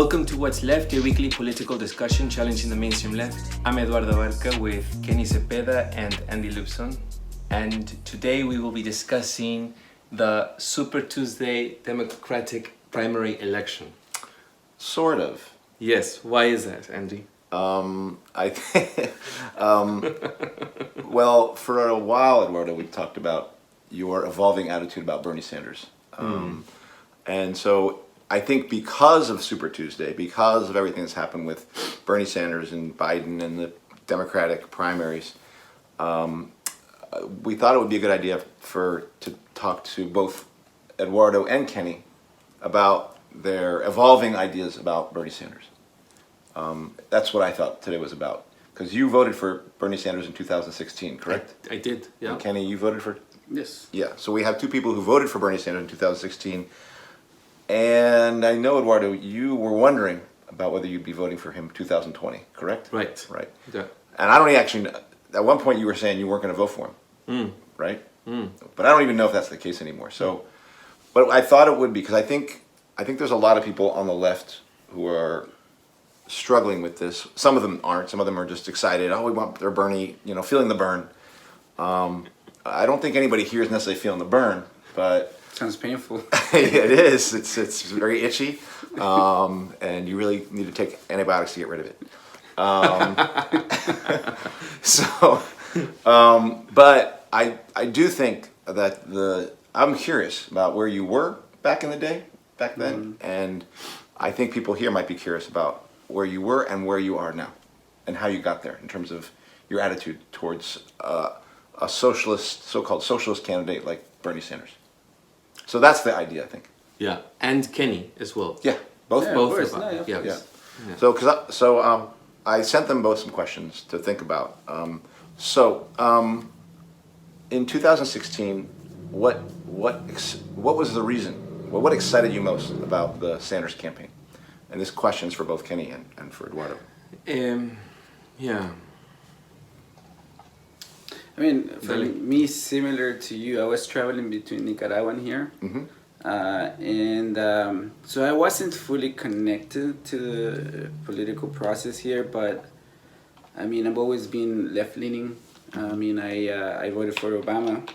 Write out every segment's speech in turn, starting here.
Welcome to What's Left, a weekly political discussion challenging the mainstream left. I'm Eduardo Barca with Kenny Cepeda and Andy Lupson. And today we will be discussing the Super Tuesday Democratic primary election. Sort of. Yes, why is that, Andy? Well, for a while, Eduardo, we talked about your evolving attitude about Bernie Sanders. And so I think because of Super Tuesday, because of everything that's happened with Bernie Sanders and Biden and the Democratic primaries, we thought it would be a good idea to talk to both Eduardo and Kenny about their evolving ideas about Bernie Sanders. That's what I thought today was about. Because you voted for Bernie Sanders in 2016, correct? I did, yeah. And Kenny, you voted for? Yes. Yeah, so we have two people who voted for Bernie Sanders in 2016. And I know, Eduardo, you were wondering about whether you'd be voting for him in 2020, correct? Right. Right. Yeah. And I don't actually, at one point you were saying you weren't going to vote for him, right? But I don't even know if that's the case anymore. So, but I thought it would be, because I think there's a lot of people on the left who are struggling with this. Some of them aren't. Some of them are just excited. Oh, we want their Bernie, feeling the burn. I don't think anybody here is necessarily feeling the burn, but sounds painful. it is. It's very itchy, and you really need to take antibiotics to get rid of it. But I do think that I'm curious about where you were back then, and I think people here might be curious about where you were and where you are now, and how you got there in terms of your attitude towards a socialist, so-called socialist candidate like Bernie Sanders. So that's the idea, I think. Yeah, and Kenny as well. Yeah, both of course. them. No, yeah. Yeah. So I sent them both some questions to think about. In 2016, what was the reason? What excited you most about the Sanders campaign? And this question's for both Kenny and for Eduardo. Yeah. I mean, for me, similar to you, I was traveling between Nicaragua and here. So I wasn't fully connected to the political process here, but I mean, I've always been left-leaning. I mean, I voted for Obama.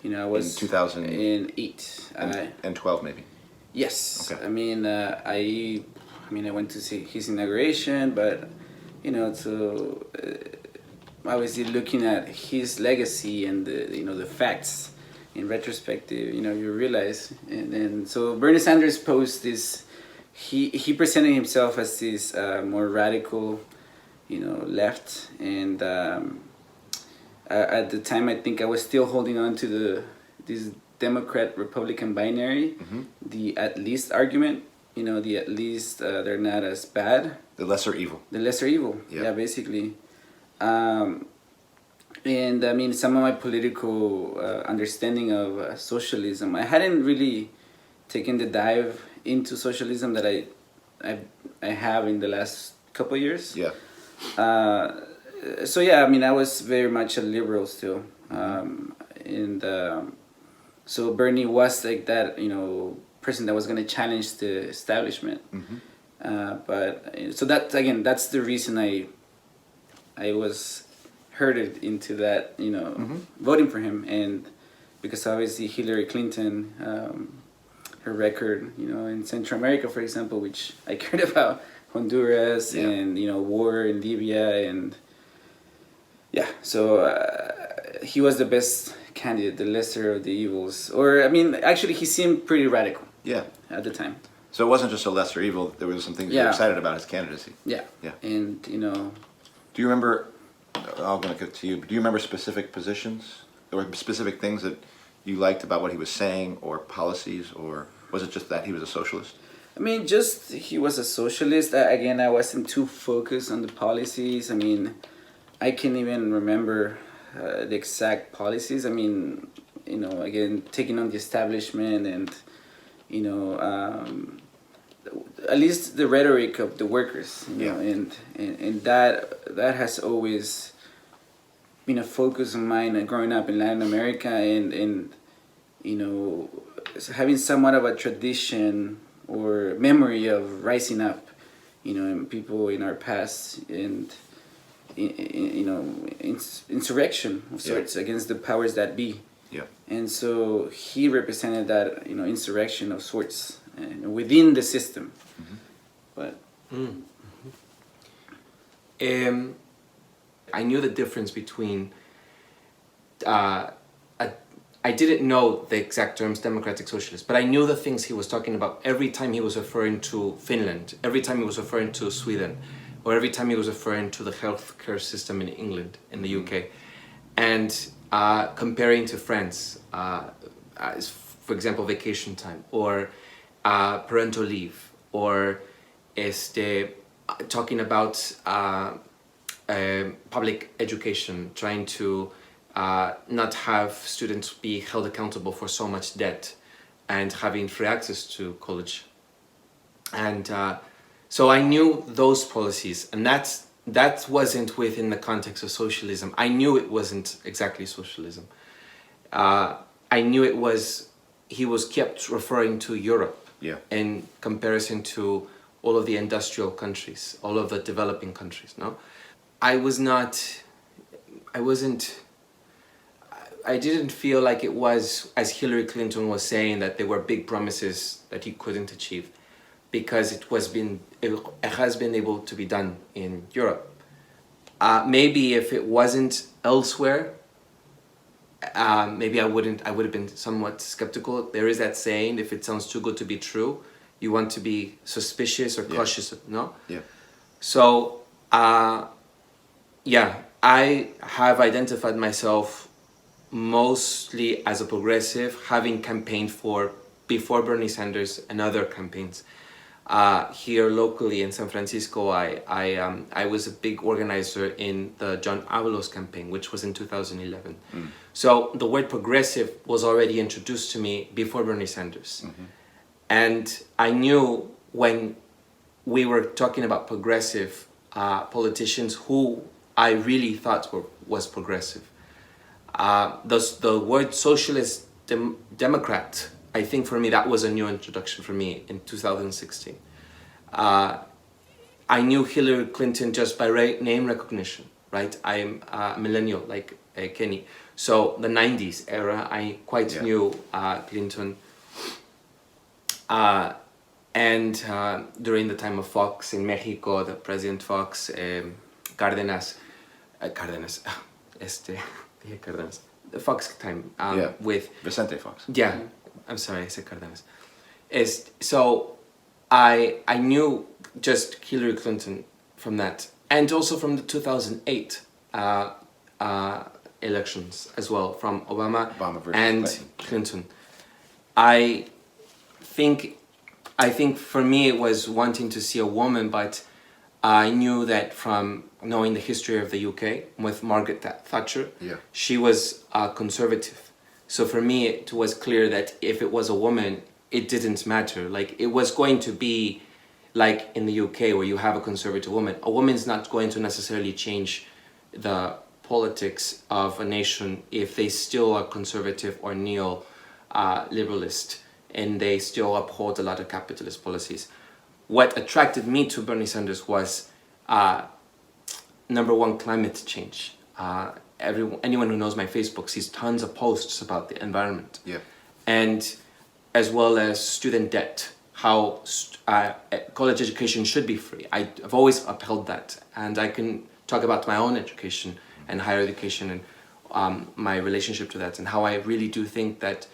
I was in 2008 and 12 maybe. Yes. Okay. I mean, I went to see his inauguration, but obviously looking at his legacy and the facts in retrospective, you realize, and so Bernie Sanders posed this. He presented himself as this more radical, left, and at the time I think I was still holding on to this Democrat-Republican binary, the at least argument. The at least they're not as bad. The lesser evil. The lesser evil. Yeah, basically. And I mean, some of my political understanding of socialism, I hadn't really taken the dive into socialism that I have in the last couple of years. Yeah. So yeah, I mean, I was very much a liberal still, so Bernie was like that, person that was going to challenge the establishment. But so that's the reason I was herded into that, voting for him, and because obviously Hillary Clinton, her record, in Central America, for example, which I cared about, Honduras and war in Libya, and so he was the best candidate, the lesser of the evils, or I mean, actually, he seemed pretty radical. Yeah. At the time. So it wasn't just a lesser evil. There was some things you were excited about his candidacy. Yeah. Yeah. And Do you remember? I'm going to get to you. Do you remember specific positions or specific things that you liked about what he was saying, or policies, or was it just that he was a socialist? I mean, just he was a socialist. Again, I wasn't too focused on the policies. I mean, I can't even remember the exact policies. I mean, again, taking on the establishment and, at least the rhetoric of the workers, and that has always been a focus of mine growing up in Latin America, and having somewhat of a tradition or memory of rising up and people in our past, and insurrection of sorts against the powers that be. Yeah. And so he represented that insurrection of sorts within the system. But I knew the difference between I didn't know the exact terms democratic socialist, but I knew the things he was talking about every time he was referring to Finland, every time he was referring to Sweden, or every time he was referring to the healthcare system in England, in the UK, and comparing to France, as, for example, vacation time, or parental leave, or talking about public education, trying to not have students be held accountable for so much debt, and having free access to college. And so I knew those policies, and that wasn't within the context of socialism. I knew it wasn't exactly socialism. I knew it was, he was kept referring to Europe in comparison to all of the industrial countries, all of the developing countries, no? I didn't feel like it was, as Hillary Clinton was saying, that there were big promises that he couldn't achieve, because it has been able to be done in Europe. Maybe if it wasn't elsewhere, maybe I would have been somewhat skeptical. There is that saying, if it sounds too good to be true, you want to be suspicious or cautious, no? Yeah. So, I have identified myself mostly as a progressive, having campaigned before Bernie Sanders and other campaigns. Here locally in San Francisco, I was a big organizer in the John Avalos campaign, which was in 2011. So the word progressive was already introduced to me before Bernie Sanders. And I knew when we were talking about progressive politicians who I really thought was progressive. The word socialist democrat, I think for me that was a new introduction for me in 2016. I knew Hillary Clinton just by name recognition, right? I am a millennial like Kenny. So the 90s era, I quite knew Clinton. And during the time of Fox in Mexico, the President Fox, Cárdenas, the Fox time with Vicente Fox. Yeah, I'm sorry, I said Cárdenas. So I knew just Hillary Clinton from that, and also from the 2008 elections as well, from Obama and Clinton. I think for me it was wanting to see a woman, but I knew that from knowing the history of the UK with Margaret Thatcher, she was conservative. So for me it was clear that if it was a woman, it didn't matter. Like, it was going to be like in the UK where you have a conservative woman. A woman's not going to necessarily change the politics of a nation if they still are conservative or neo-liberalist, and they still uphold a lot of capitalist policies. What attracted me to Bernie Sanders was, number one, climate change. Anyone who knows my Facebook sees tons of posts about the environment. And as well as student debt, how college education should be free. I've always upheld that, and I can talk about my own education and higher education and my relationship to that, and how I really do think that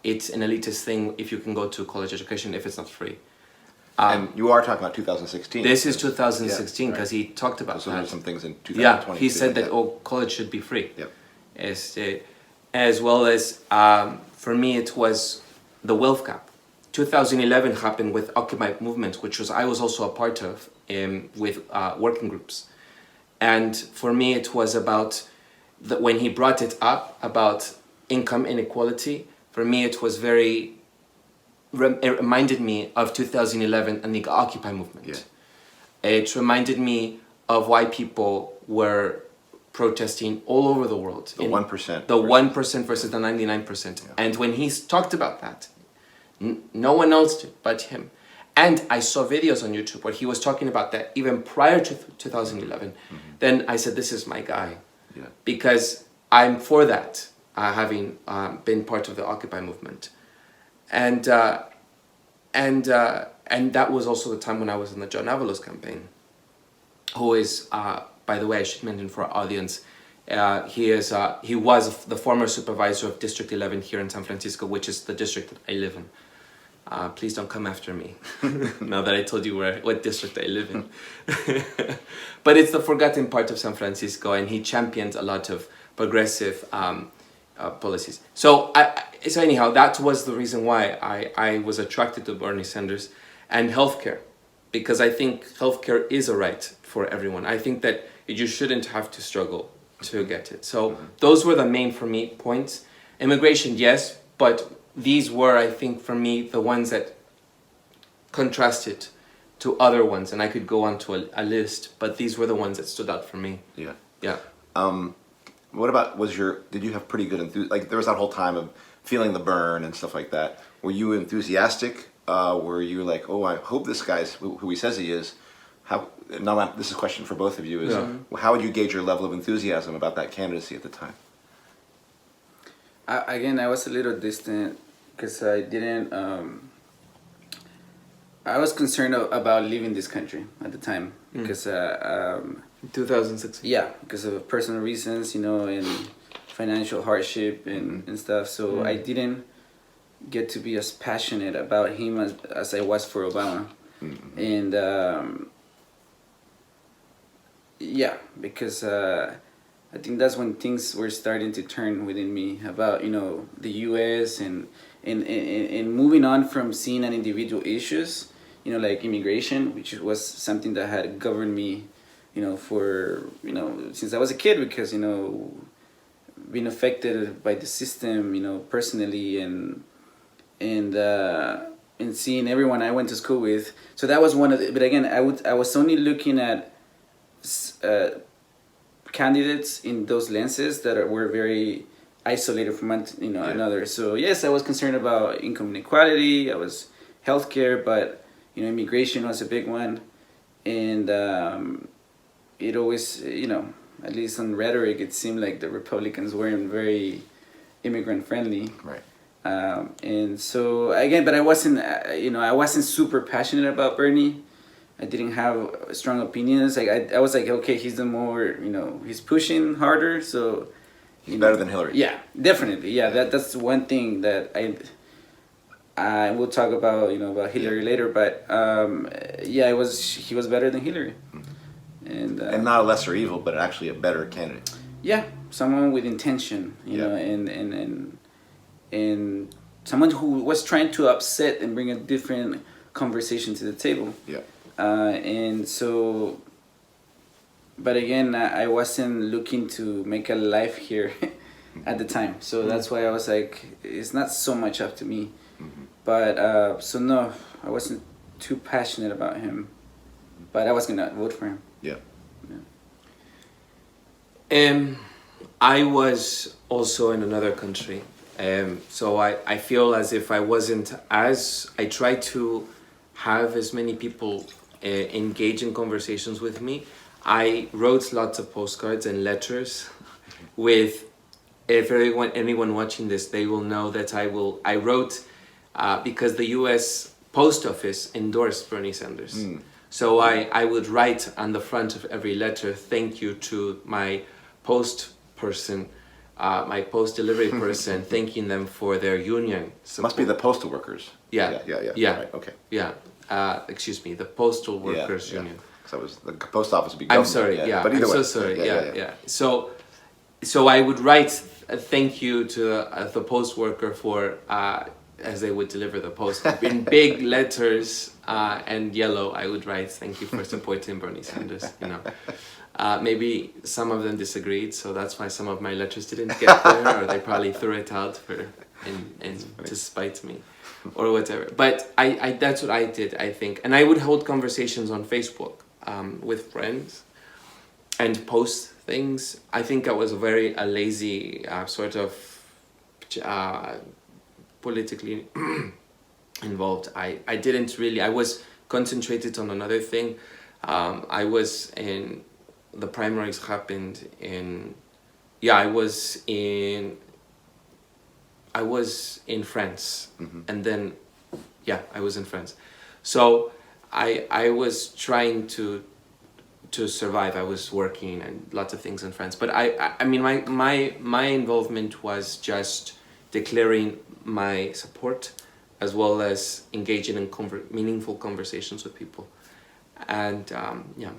it's an elitist thing if you can go to college education if it's not free. And you are talking about 2016. This is 2016 because he talked about so that. there are some things in 2020. Yeah, he said that college should be free. As well as, for me, it was the wealth gap. 2011 happened with Occupy movement, which I was also a part of with working groups. And for me, it was about, when he brought it up about income inequality, for me it was it reminded me of 2011 and the Occupy movement. It reminded me of why people were protesting all over the world. The 1%. The 1% versus the 99%. And when he talked about that, no one else did but him. and I saw videos on YouTube where he was talking about that even prior to 2011, then I said, this is my guy. Yeah. Because I'm for that, having been part of the Occupy movement. And that was also the time when I was in the John Avalos campaign, who is, by the way, I should mention for our audience, he was the former supervisor of District 11 here in San Francisco, which is the district that I live in. Please don't come after me, now that I told you what district I live in. But it's the forgotten part of San Francisco, and he championed a lot of progressive policies. So anyhow, that was the reason why I was attracted to Bernie Sanders and healthcare, because I think healthcare is a right for everyone. I think that you shouldn't have to struggle to get it. So those were the main, for me, points. Immigration, yes, but these were, I think, for me, the ones that contrasted to other ones, and I could go on to a list, but these were the ones that stood out for me. Yeah. Yeah. What about, did you have pretty good enthusiasm? Like, there was that whole time of feeling the burn and stuff like that. Were you enthusiastic? Were you like, oh, I hope this guy's who he says he is? This is a question for both of you, is how would you gauge your level of enthusiasm about that candidacy at the time? I was a little distant, because I didn't, I was concerned about leaving this country at the time, because 2006. yeah, because of personal reasons, and financial hardship and stuff. So I didn't get to be as passionate about him as I was for Obama. And yeah, because I think that's when things were starting to turn within me about the U.S. and moving on from seeing an individual issues, like immigration, which was something that had governed me, for since I was a kid, because being affected by the system, personally, and seeing everyone I went to school with. So that was one of the, but again, I was only looking at candidates in those lenses that were very isolated from another. So yes, I was concerned about income inequality. I was healthcare, but immigration was a big one, and it always, at least on rhetoric, it seemed like the Republicans weren't very immigrant friendly. Right. And so again, but I wasn't, I wasn't super passionate about Bernie. I didn't have strong opinions. Like I was like, okay, he's the more, he's pushing harder, so. He's better than Hillary. Yeah, definitely. Yeah, that's one thing that I will talk about, about Hillary later. But yeah, he was better than Hillary. And not a lesser evil, but actually a better candidate. Yeah, someone with intention, and someone who was trying to upset and bring a different conversation to the table. Yeah. And so, but again, I wasn't looking to make a life here at the time. So that's why I was like, it's not so much up to me. But, so no, I wasn't too passionate about him. But I was going to vote for him. Yeah. I was also in another country. So I feel as if I tried to have as many people engage in conversations with me. I wrote lots of postcards and letters with, if anyone watching this, they will know that I wrote because the US Post Office endorsed Bernie Sanders. So I would write on the front of every letter, thank you to my post person, my post delivery person, thanking them for their union support. Must be the postal workers. Yeah. Right, okay. Yeah. Excuse me, the Postal Workers Union. So the post office would be I'm government. sorry, But either I'm way. so sorry, yeah. So I would write a thank you to the post worker for, as they would deliver the post. In big letters and yellow, I would write thank you for supporting Bernie Sanders, Maybe some of them disagreed, so that's why some of my letters didn't get there, or they probably threw it out to spite me, or whatever. But I that's what I did, I think. And I would hold conversations on Facebook with friends and post things. I think I was a lazy sort of politically involved. I didn't really, I was concentrated on another thing. I was in, the primaries happened in, yeah, I was in France, and then, yeah, I was in France. So I was trying to survive. I was working and lots of things in France. But I mean, my involvement was just declaring my support, as well as engaging in meaningful conversations with people. And yeah,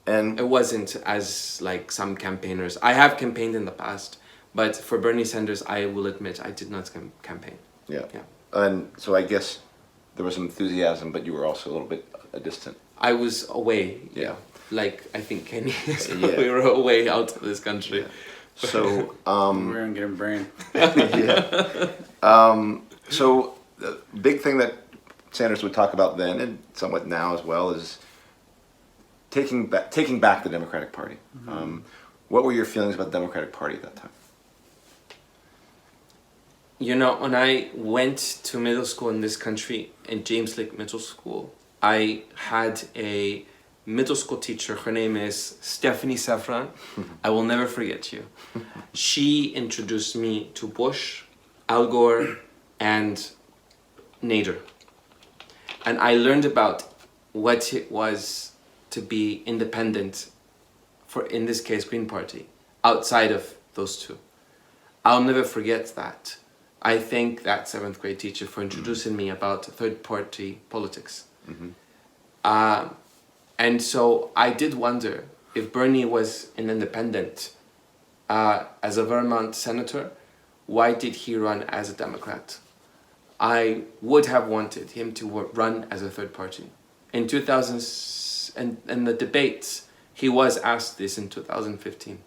And it wasn't as like some campaigners. I have campaigned in the past, but for Bernie Sanders, I will admit I did not campaign. yeah. Yeah. And so I guess there was some enthusiasm, but you were also a little bit distant. I was away. Yeah. Like I think Kenny. So Yeah. we were away out of this country. Yeah. So We're gonna get him burned. yeah. So the big thing that Sanders would talk about then, and somewhat now as well, is taking back the Democratic Party. What were your feelings about the Democratic Party at that time? You know, when I went to middle school in this country, in James Lake Middle School, I had a middle school teacher. Her name is Stephanie Safran. I will never forget you. She introduced me to Bush, Al Gore, and Nader. And I learned about what it was to be independent, for, in this case, Green Party, outside of those two. I'll never forget that. I thank that 7th grade teacher for introducing me about third party politics. And so I did wonder if Bernie was an independent as a Vermont senator, why did he run as a Democrat? I would have wanted him to run as a third party. In 2000, and the debates, he was asked this in 2015.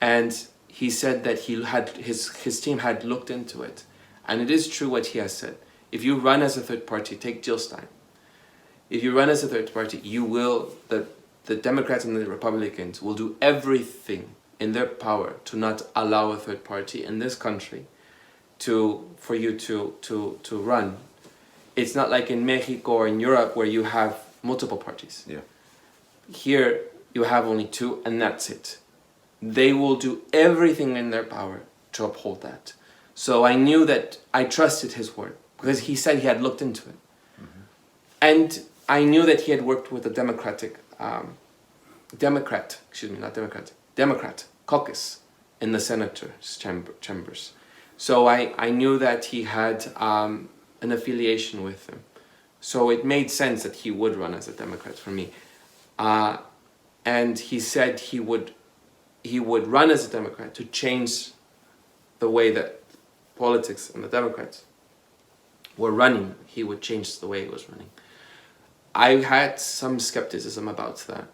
And he said that he had his team had looked into it. And it is true what he has said. If you run as a third party, take Jill Stein. If you run as a third party, you will, the Democrats and the Republicans will do everything in their power to not allow a third party in this country for you to run. It's not like in Mexico or in Europe where you have multiple parties. Yeah. Here you have only two, and that's it. They will do everything in their power to uphold that. So I knew that I trusted his word because he said he had looked into it. And I knew that he had worked with a Democrat caucus in the senators' chambers. So I knew that he had an affiliation with them. So it made sense that he would run as a Democrat for me. And he said he would run as a Democrat to change the way that politics and the Democrats were running. He would change the way it was running. I had some skepticism about that,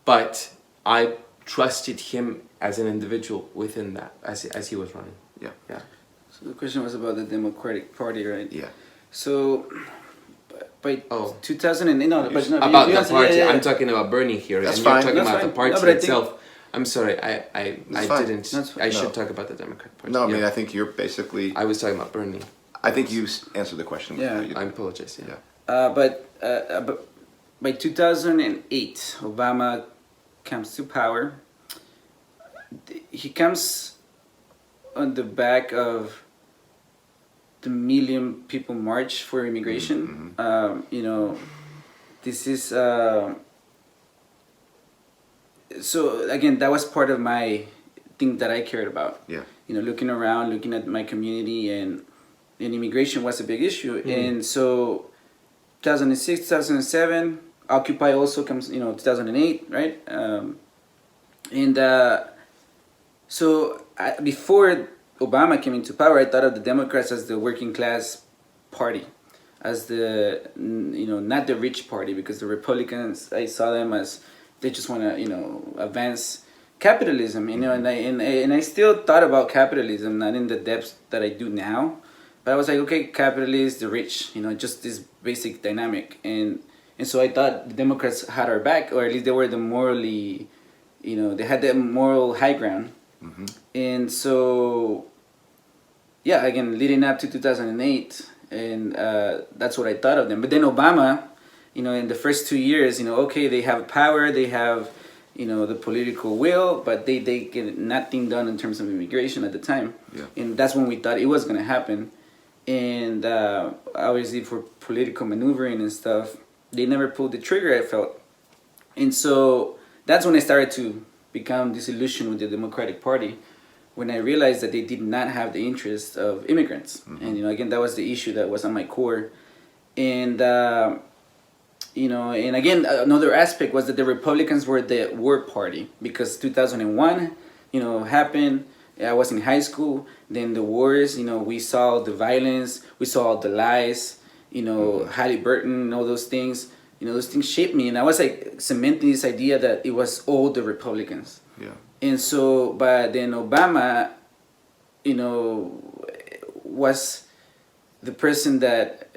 but I trusted him as an individual within that, as he was running. Yeah. Yeah. So the question was about the Democratic Party, right? Yeah. So by 2000 and about the party. I'm talking about Bernie here, That's and fine. you're talking That's about fine. the party No, but I think- itself. I'm sorry, I fine. didn't. That's fine. I should No. talk about the Democrat Party. No, I mean, yeah. I think you're basically. I was talking about Bernie. I think you answered the question. Yeah. I apologize. Yeah. But by 2008, Obama comes to power. He comes on the back of the million people march for immigration. You know, this is so again, that was part of my thing that I cared about. Yeah. You know, looking around, looking at my community, and immigration was a big issue. And so 2006, 2007, Occupy also comes, 2008, right? Before Obama came into power, I thought of the Democrats as the working class party, as the, not the rich party, because the Republicans, I saw them as they just want to, advance capitalism, and I still thought about capitalism, not in the depth that I do now, but I was like, okay, capitalists, the rich, just this basic dynamic, and so I thought the Democrats had our back, or at least they were the morally, they had the moral high ground, and so, yeah, again, leading up to 2008, and that's what I thought of them. But then Obama, in the first 2 years, okay, they have power, they have, the political will, but they get nothing done in terms of immigration at the time. Yeah. And that's when we thought it was going to happen. And obviously for political maneuvering and stuff, they never pulled the trigger, I felt. And so that's when I started to become disillusioned with the Democratic Party, when I realized that they did not have the interest of immigrants. Mm-hmm. And, again, that was the issue that was on my core. And, and again, another aspect was that the Republicans were the war party, because 2001, happened. I was in high school. Then the wars, we saw the violence, we saw the lies, Halliburton, all those things. Those things shaped me, and I was like cementing this idea that it was all the Republicans. Yeah. And so, but then Obama, was the person that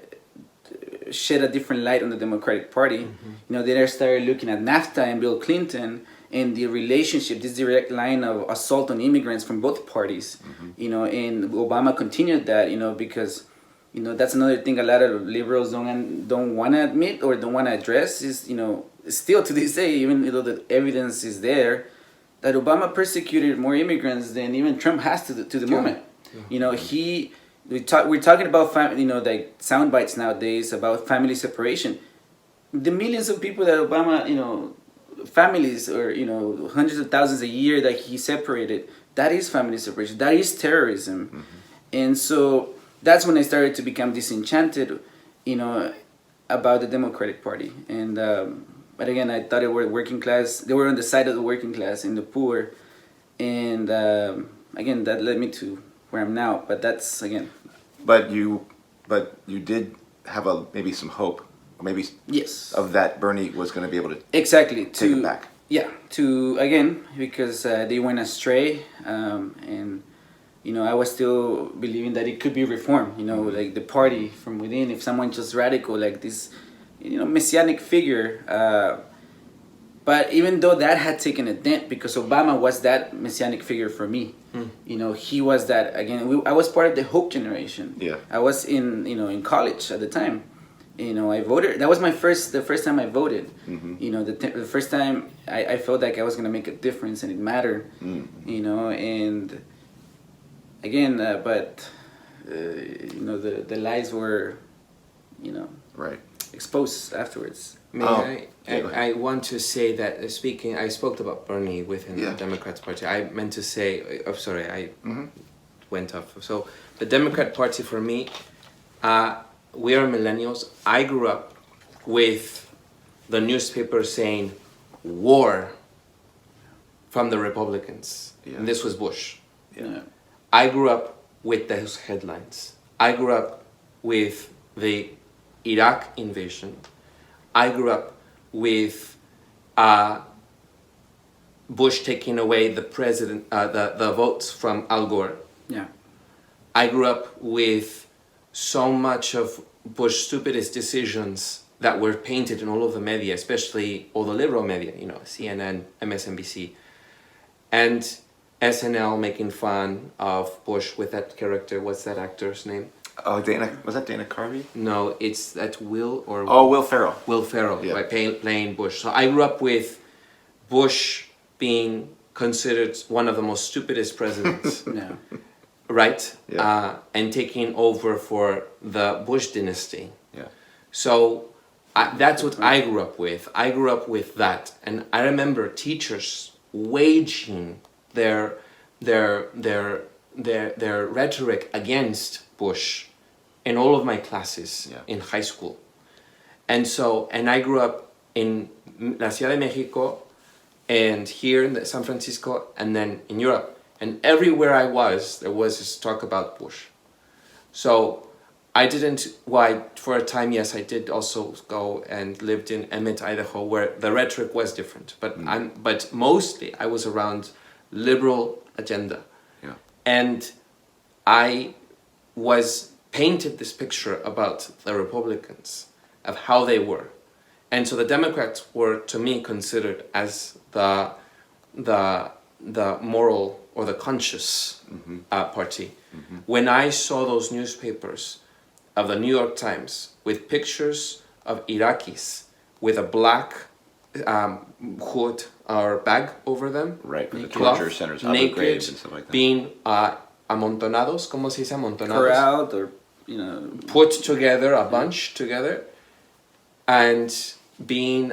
shed a different light on the Democratic Party. Mm-hmm. They started looking at NAFTA and Bill Clinton and the relationship, this direct line of assault on immigrants from both parties. And Obama continued that, because, that's another thing a lot of liberals don't want to admit or don't want to address is, still to this day, even though the evidence is there, that Obama persecuted more immigrants than even Trump has to the moment. Yeah. We're talking about like sound bites nowadays about family separation. The millions of people that Obama, families or hundreds of thousands a year that he separated, that is family separation. That is terrorism. And so that's when I started to become disenchanted, about the Democratic Party. And but again, I thought they were working class. They were on the side of the working class and the poor. And again, that led me to where I'm now. But that's again. But you did have maybe some hope, maybe Yes. of that Bernie was going to be able to Exactly. take it back. Yeah. Again, because they went astray, and I was still believing that it could be reformed. Like the party from within. If someone just radical like this, messianic figure. But even though that had taken a dent, because Obama was that messianic figure for me. He was that, again, I was part of the Hope generation. Yeah. I was in college at the time. I voted. That was the first time I voted. The first time I felt like I was going to make a difference and it mattered. And again, but, the lies were, Right. exposed afterwards. I want to say that I spoke about Bernie within the Democrats Party. I meant to say, I went off. So the Democrat Party for me, we are millennials. I grew up with the newspaper saying war from the Republicans. Yeah. And this was Bush. Yeah. I grew up with those headlines. I grew up with the Iraq invasion. I grew up with Bush taking away the votes from Al Gore. Yeah. I grew up with so much of Bush's stupidest decisions that were painted in all of the media, especially all the liberal media, CNN, MSNBC, and SNL making fun of Bush with that character. What's that actor's name? Oh, was that Dana Carvey? No, it's that Will Ferrell. Will Ferrell, Yeah. by playing Bush. So I grew up with Bush being considered one of the most stupidest presidents, Yeah. right? Yeah. And taking over for the Bush dynasty. Yeah. So that's what I grew up with. I grew up with that, and I remember teachers waging their rhetoric against Bush in all of my classes in high school. And I grew up in La Ciudad de Mexico and here in San Francisco and then in Europe. And everywhere I was, there was this talk about Bush. So for a time, yes, I did also go and lived in Emmett, Idaho, where the rhetoric was different. But mostly I was around liberal agenda. Yeah. And I was painted this picture about the Republicans, of how they were. And so the Democrats were, to me, considered as the moral or the conscious party. When I saw those newspapers of the New York Times with pictures of Iraqis with a black hood or bag over them. Right, with the cloth, torture centers, Abu naked, Ghraib and stuff like that. being amontonados, ¿cómo se dice amontonados? Corralled or, you know. Put together, a bunch together, and being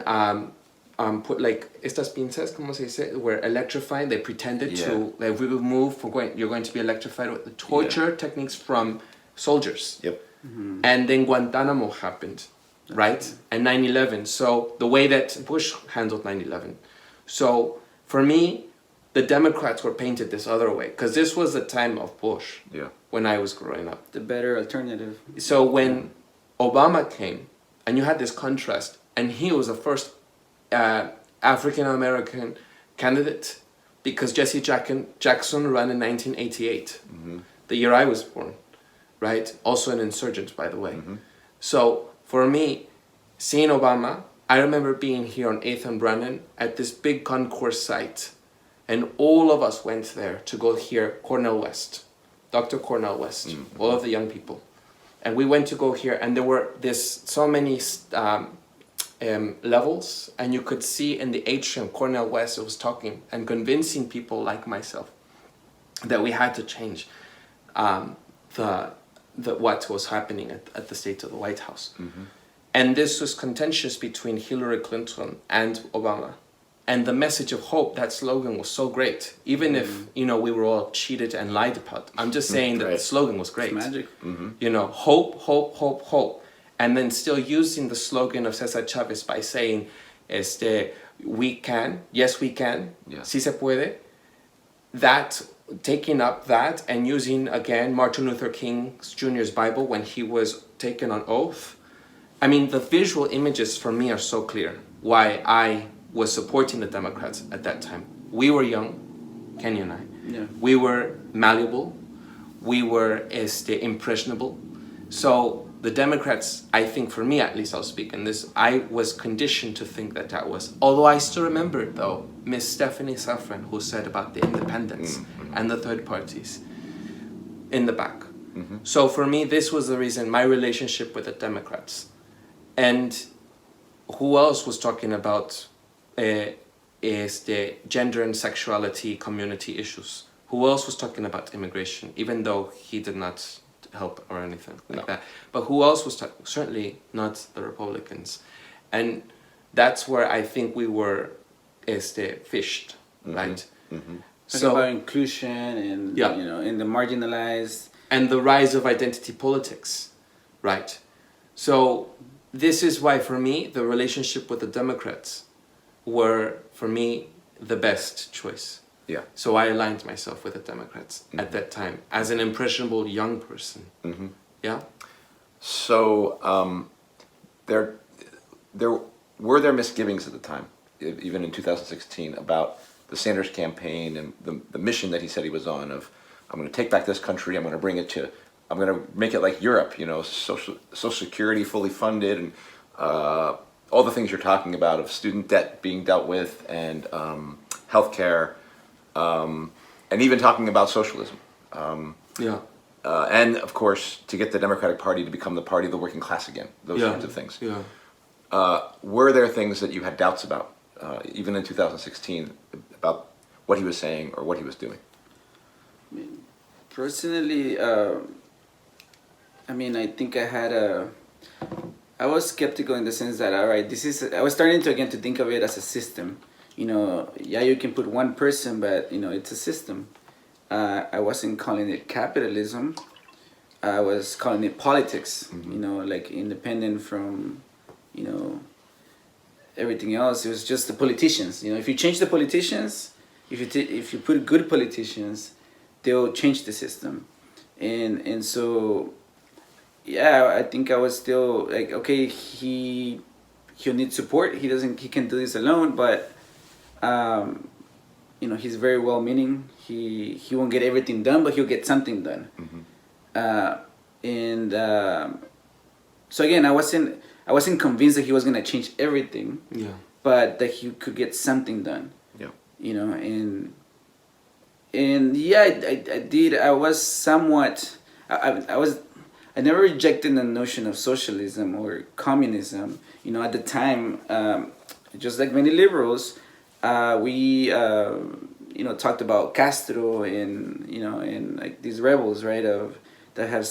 put like estas pinzas, ¿cómo se dice? Were electrified. They pretended to like we will move. You're going to be electrified with the torture techniques from soldiers. Yep. And then Guantanamo happened, right? And 9/11. So the way that Bush handled 9/11. So for me, the Democrats were painted this other way because this was the time of Bush. Yeah. When I was growing up. The better alternative. So when Obama came, and you had this contrast, and he was the first African American candidate because Jesse Jackson ran in 1988, the year I was born, right? Also an insurgent, by the way. So for me, seeing Obama, I remember being here on 8th and Brennan at this big concourse site, and all of us went there to go hear Cornel West, Dr. Cornel West, all of the young people. And we went to go here, and there were so many levels, and you could see in the atrium Cornel West was talking and convincing people like myself that we had to change what was happening at the state of the White House. And this was contentious between Hillary Clinton and Obama. And the message of hope, that slogan was so great. Even if, we were all cheated and lied about. I'm just saying that the slogan was great. It's magic. Hope, hope, hope, hope. And then still using the slogan of Cesar Chavez by saying, we can, yes we can, sí se puede. That, taking up that and using again Martin Luther King Jr.'s Bible when he was taken on oath. I mean, the visual images for me are so clear why I was supporting the Democrats at that time. We were young, Kenny and I. Yeah. We were malleable. We were impressionable. So the Democrats, I think for me at least, I'll speak in this, I was conditioned to think that was. Although I still remember though, Miss Stephanie Safran, who said about the independents and the third parties in the back. So for me, this was the reason, my relationship with the Democrats. And who else was talking about is the gender and sexuality community issues? Who else was talking about immigration, even though he did not help or anything like that? But who else was talking? Certainly not the Republicans. And that's where I think we were fished, right? So about inclusion and, and the marginalized. And the rise of identity politics, right? So this is why, for me, the relationship with the Democrats were, for me, the best choice. Yeah. So I aligned myself with the Democrats at that time as an impressionable young person. Yeah. So there were there misgivings at the time, even in 2016, about the Sanders campaign and the mission that he said he was on of, I'm going to take back this country, I'm going to make it like Europe, social security fully funded, and all the things you're talking about of student debt being dealt with, and healthcare, and even talking about socialism. And of course, to get the Democratic Party to become the party of the working class again, those kinds of things. Were there things that you had doubts about, even in 2016, about what he was saying or what he was doing? Personally, I think I was skeptical in the sense that, all right, I was starting to think of it as a system. You can put one person, but, it's a system. I wasn't calling it capitalism. I was calling it politics, like independent from, everything else. It was just the politicians. If you change the politicians, if you put good politicians, they'll change the system. And so, I think I was still like, okay, he'll need support. He can do this alone, but he's very well meaning. He won't get everything done, but he'll get something done. So again, I wasn't convinced that he was gonna change everything. But that he could get something done. I did. I was somewhat. I I never rejected the notion of socialism or communism. You know, at the time, just like many liberals, we you know, talked about Castro and, you know, and like these rebels, right, of that have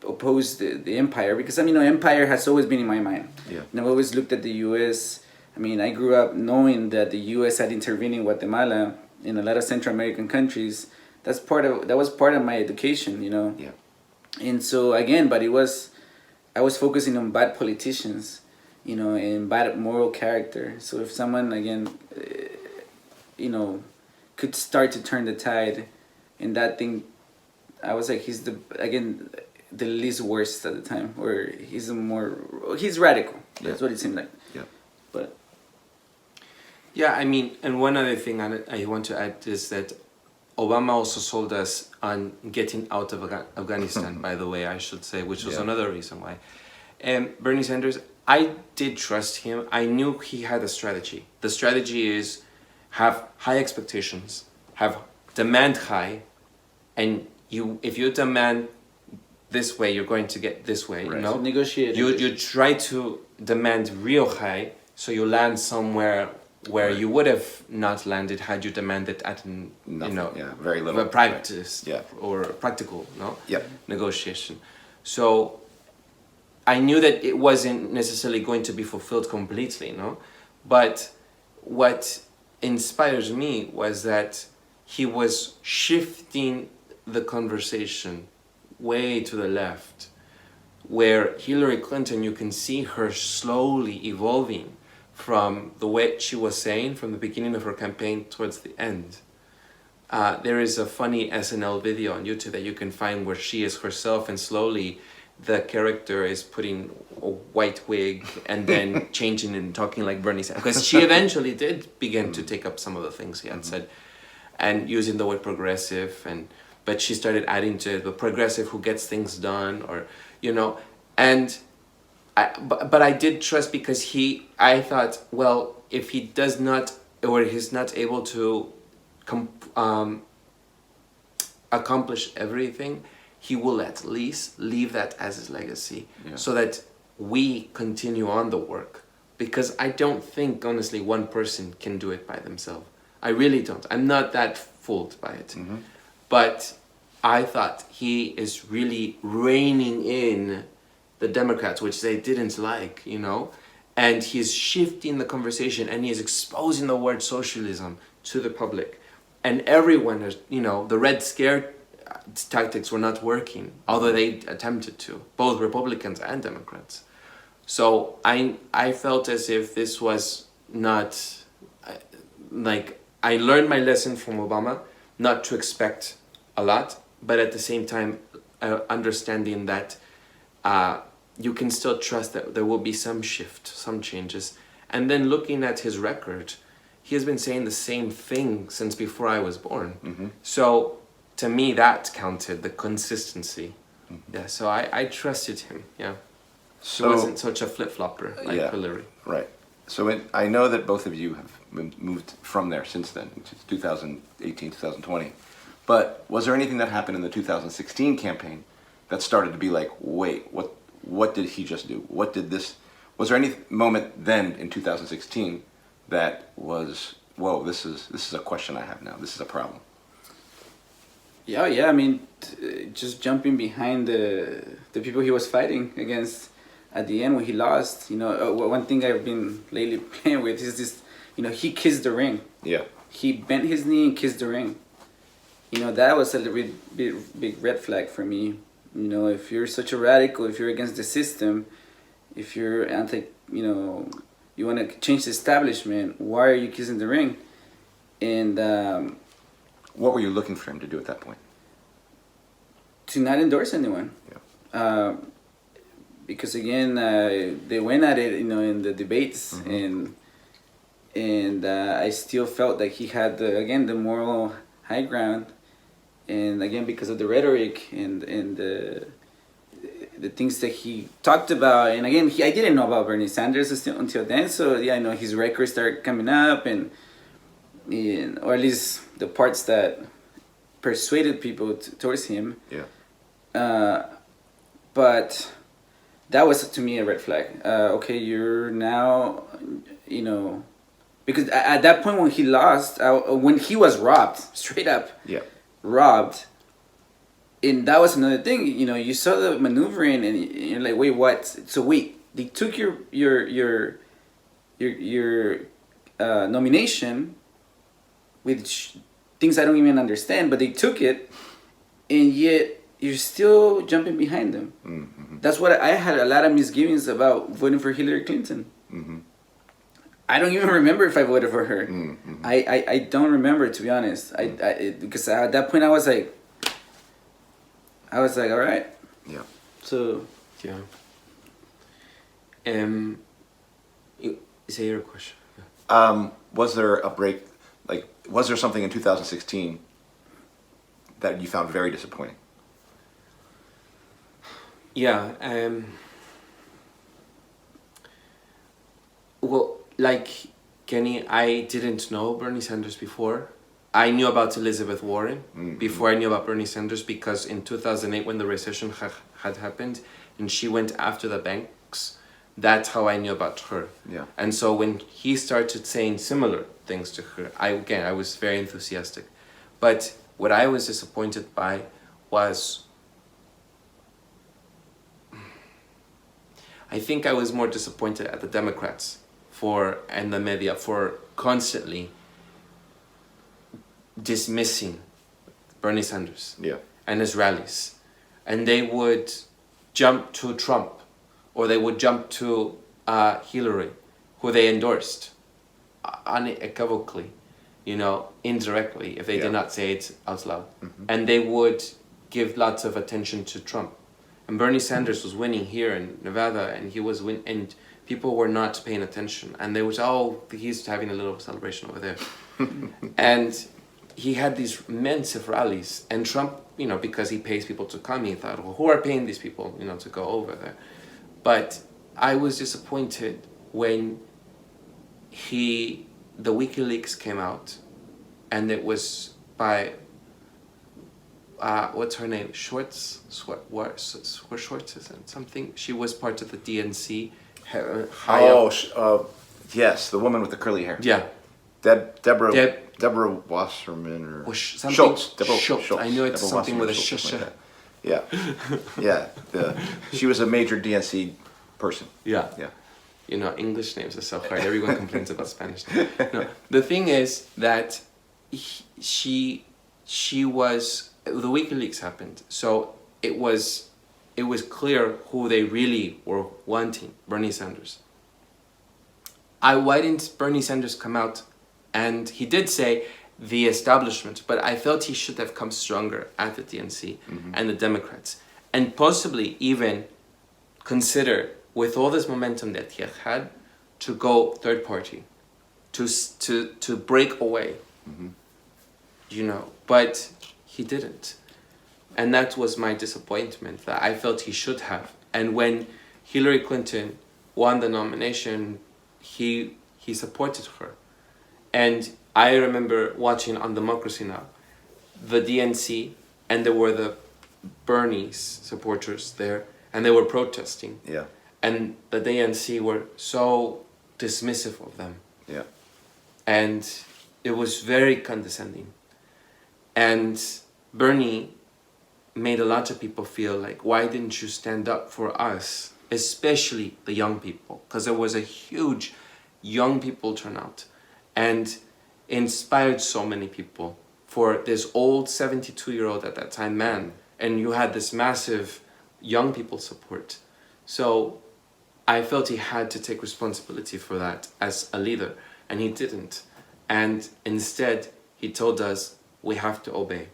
opposed the empire, because I mean, you know, empire has always been in my mind. Yeah. And I've always looked at the U.S. I mean, I grew up knowing that the U.S. had intervened in Guatemala, in a lot of Central American countries. That was part of my education, you know. Yeah. And so again, but I was focusing on bad politicians, you know, and bad moral character. So if someone again, you know, could start to turn the tide, in that thing, I was like, he's the least worst at the time, or he's radical. That's what it seemed like. Yeah. But Yeah, I mean, and one other thing I want to add is that Obama also sold us on getting out of Afghanistan, by the way, I should say, which was another reason why. And Bernie Sanders, I did trust him. I knew he had a strategy. The strategy is have high expectations, have demand high, and if you demand this way, you're going to get this way. Right. You know, So negotiate. you try to demand real high, so you land somewhere where Right. you would have not landed had you demanded at Nothing, you know, very little. a practice Yeah. or practical Yep. negotiation. So I knew that it wasn't necessarily going to be fulfilled completely, but what inspires me was that he was shifting the conversation way to the left, where Hillary Clinton, you can see her slowly evolving from the way she was saying from the beginning of her campaign towards the end. There is a funny SNL video on YouTube that you can find where she is herself, and slowly the character is putting a white wig and then changing and talking like Bernie Sanders, because she eventually did begin to take up some of the things he had said, and using the word progressive, but she started adding to it, the progressive who gets things done, or and but I did trust, because I thought, well, if he does not, or he's not able to accomplish everything, he will at least leave that as his legacy, so that we continue on the work. Because I don't think, honestly, one person can do it by themselves. I really don't. I'm not that fooled by it. Mm-hmm. But I thought he is really reining in the Democrats, which they didn't like, and he's shifting the conversation, and he is exposing the word socialism to the public. And everyone is, the Red Scare tactics were not working, although they attempted to, both Republicans and Democrats. So I felt as if this was not, I learned my lesson from Obama, not to expect a lot, but at the same time, understanding that you can still trust that there will be some shift, some changes. And then looking at his record, he has been saying the same thing since before I was born. Mm-hmm. So to me, that counted, the consistency. Mm-hmm. Yeah, so I trusted him, yeah. So, he wasn't such a flip-flopper like Hillary. Right. So I know that both of you have moved from there since then, which is 2018, 2020. But was there anything that happened in the 2016 campaign that started to be like, wait, what did he just do? Was there any moment then in 2016 that was, whoa, this is a question I have now. This is a problem. Yeah. I mean, just jumping behind the people he was fighting against at the end when he lost. One thing I've been lately playing with is this. He kissed the ring. Yeah. He bent his knee and kissed the ring. That was a big red flag for me. If you're such a radical, if you're against the system, if you're anti, you want to change the establishment, why are you kissing the ring? And what were you looking for him to do at that point? To not endorse anyone. Yeah. Because again, they went at it, in the debates, mm-hmm. and I still felt that he had the moral high ground, and again because of the rhetoric and the things that he talked about, and again I didn't know about Bernie Sanders until then, so I know his records started coming up, and or at least the parts that persuaded people towards him. Yeah. But that was to me a red flag. Okay, you're now, because at that point when he lost, when he was robbed, straight up, Yeah. robbed, and that was another thing. You saw the maneuvering, and you're like, wait, what? So wait, they took your nomination with things I don't even understand, but they took it, and yet you're still jumping behind them. Mm-hmm. That's what I had a lot of misgivings about voting for Hillary Clinton. Mm-hmm. I don't even remember if I voted for her. Mm-hmm. I don't remember, to be honest. Because at that point I was like, all right. Yeah. So Yeah. Say your question. Was there a break? Like, was there something in 2016 that you found very disappointing? Yeah. Well, like Kenny, I didn't know Bernie Sanders before. I knew about Elizabeth Warren before I knew about Bernie Sanders, because in 2008 when the recession had happened and she went after the banks, that's how I knew about her. Yeah. And so when he started saying similar things to her, I was very enthusiastic. But what I was disappointed by was, I think I was more disappointed at the Democrats and the media for constantly dismissing Bernie Sanders and his rallies. And they would jump to Trump, or they would jump to Hillary, who they endorsed unequivocally, indirectly, if they did not say it out loud. Mm-hmm. And they would give lots of attention to Trump. And Bernie Sanders was winning here in Nevada, and and people were not paying attention. And they was, he's having a little celebration over there. And he had these massive rallies, and Trump, because he pays people to come, he thought, well, who are paying these people, to go over there? But I was disappointed when the WikiLeaks came out, and it was by, what's her name? Schwartz, isn't something? She was part of the DNC. Yes, the woman with the curly hair. Yeah. Deborah Wasserman or Schultz. Schultz. I knew it's Deborah something with a Wasserman, sh. like yeah. Yeah. She was a major DNC person. Yeah. Yeah. English names are so hard. Everyone complains about Spanish. No, the thing is that she was, the WikiLeaks happened, so it was clear who they really were wanting, Bernie Sanders. Why didn't Bernie Sanders come out? And he did say the establishment, but I felt he should have come stronger at the DNC and the Democrats, and possibly even consider, with all this momentum that he had, to go third party, to break away, but he didn't. And that was my disappointment, that I felt he should have. And when Hillary Clinton won the nomination, he supported her. And I remember watching on Democracy Now! The DNC, and there were the Bernie's supporters there, and they were protesting. Yeah. And the DNC were so dismissive of them. Yeah. And it was very condescending. And Bernie made a lot of people feel like, why didn't you stand up for us, especially the young people? Because there was a huge young people turnout, and inspired so many people for this old 72-year-old at that time man, and you had this massive young people support. So I felt he had to take responsibility for that as a leader, and he didn't. And instead, he told us, we have to obey.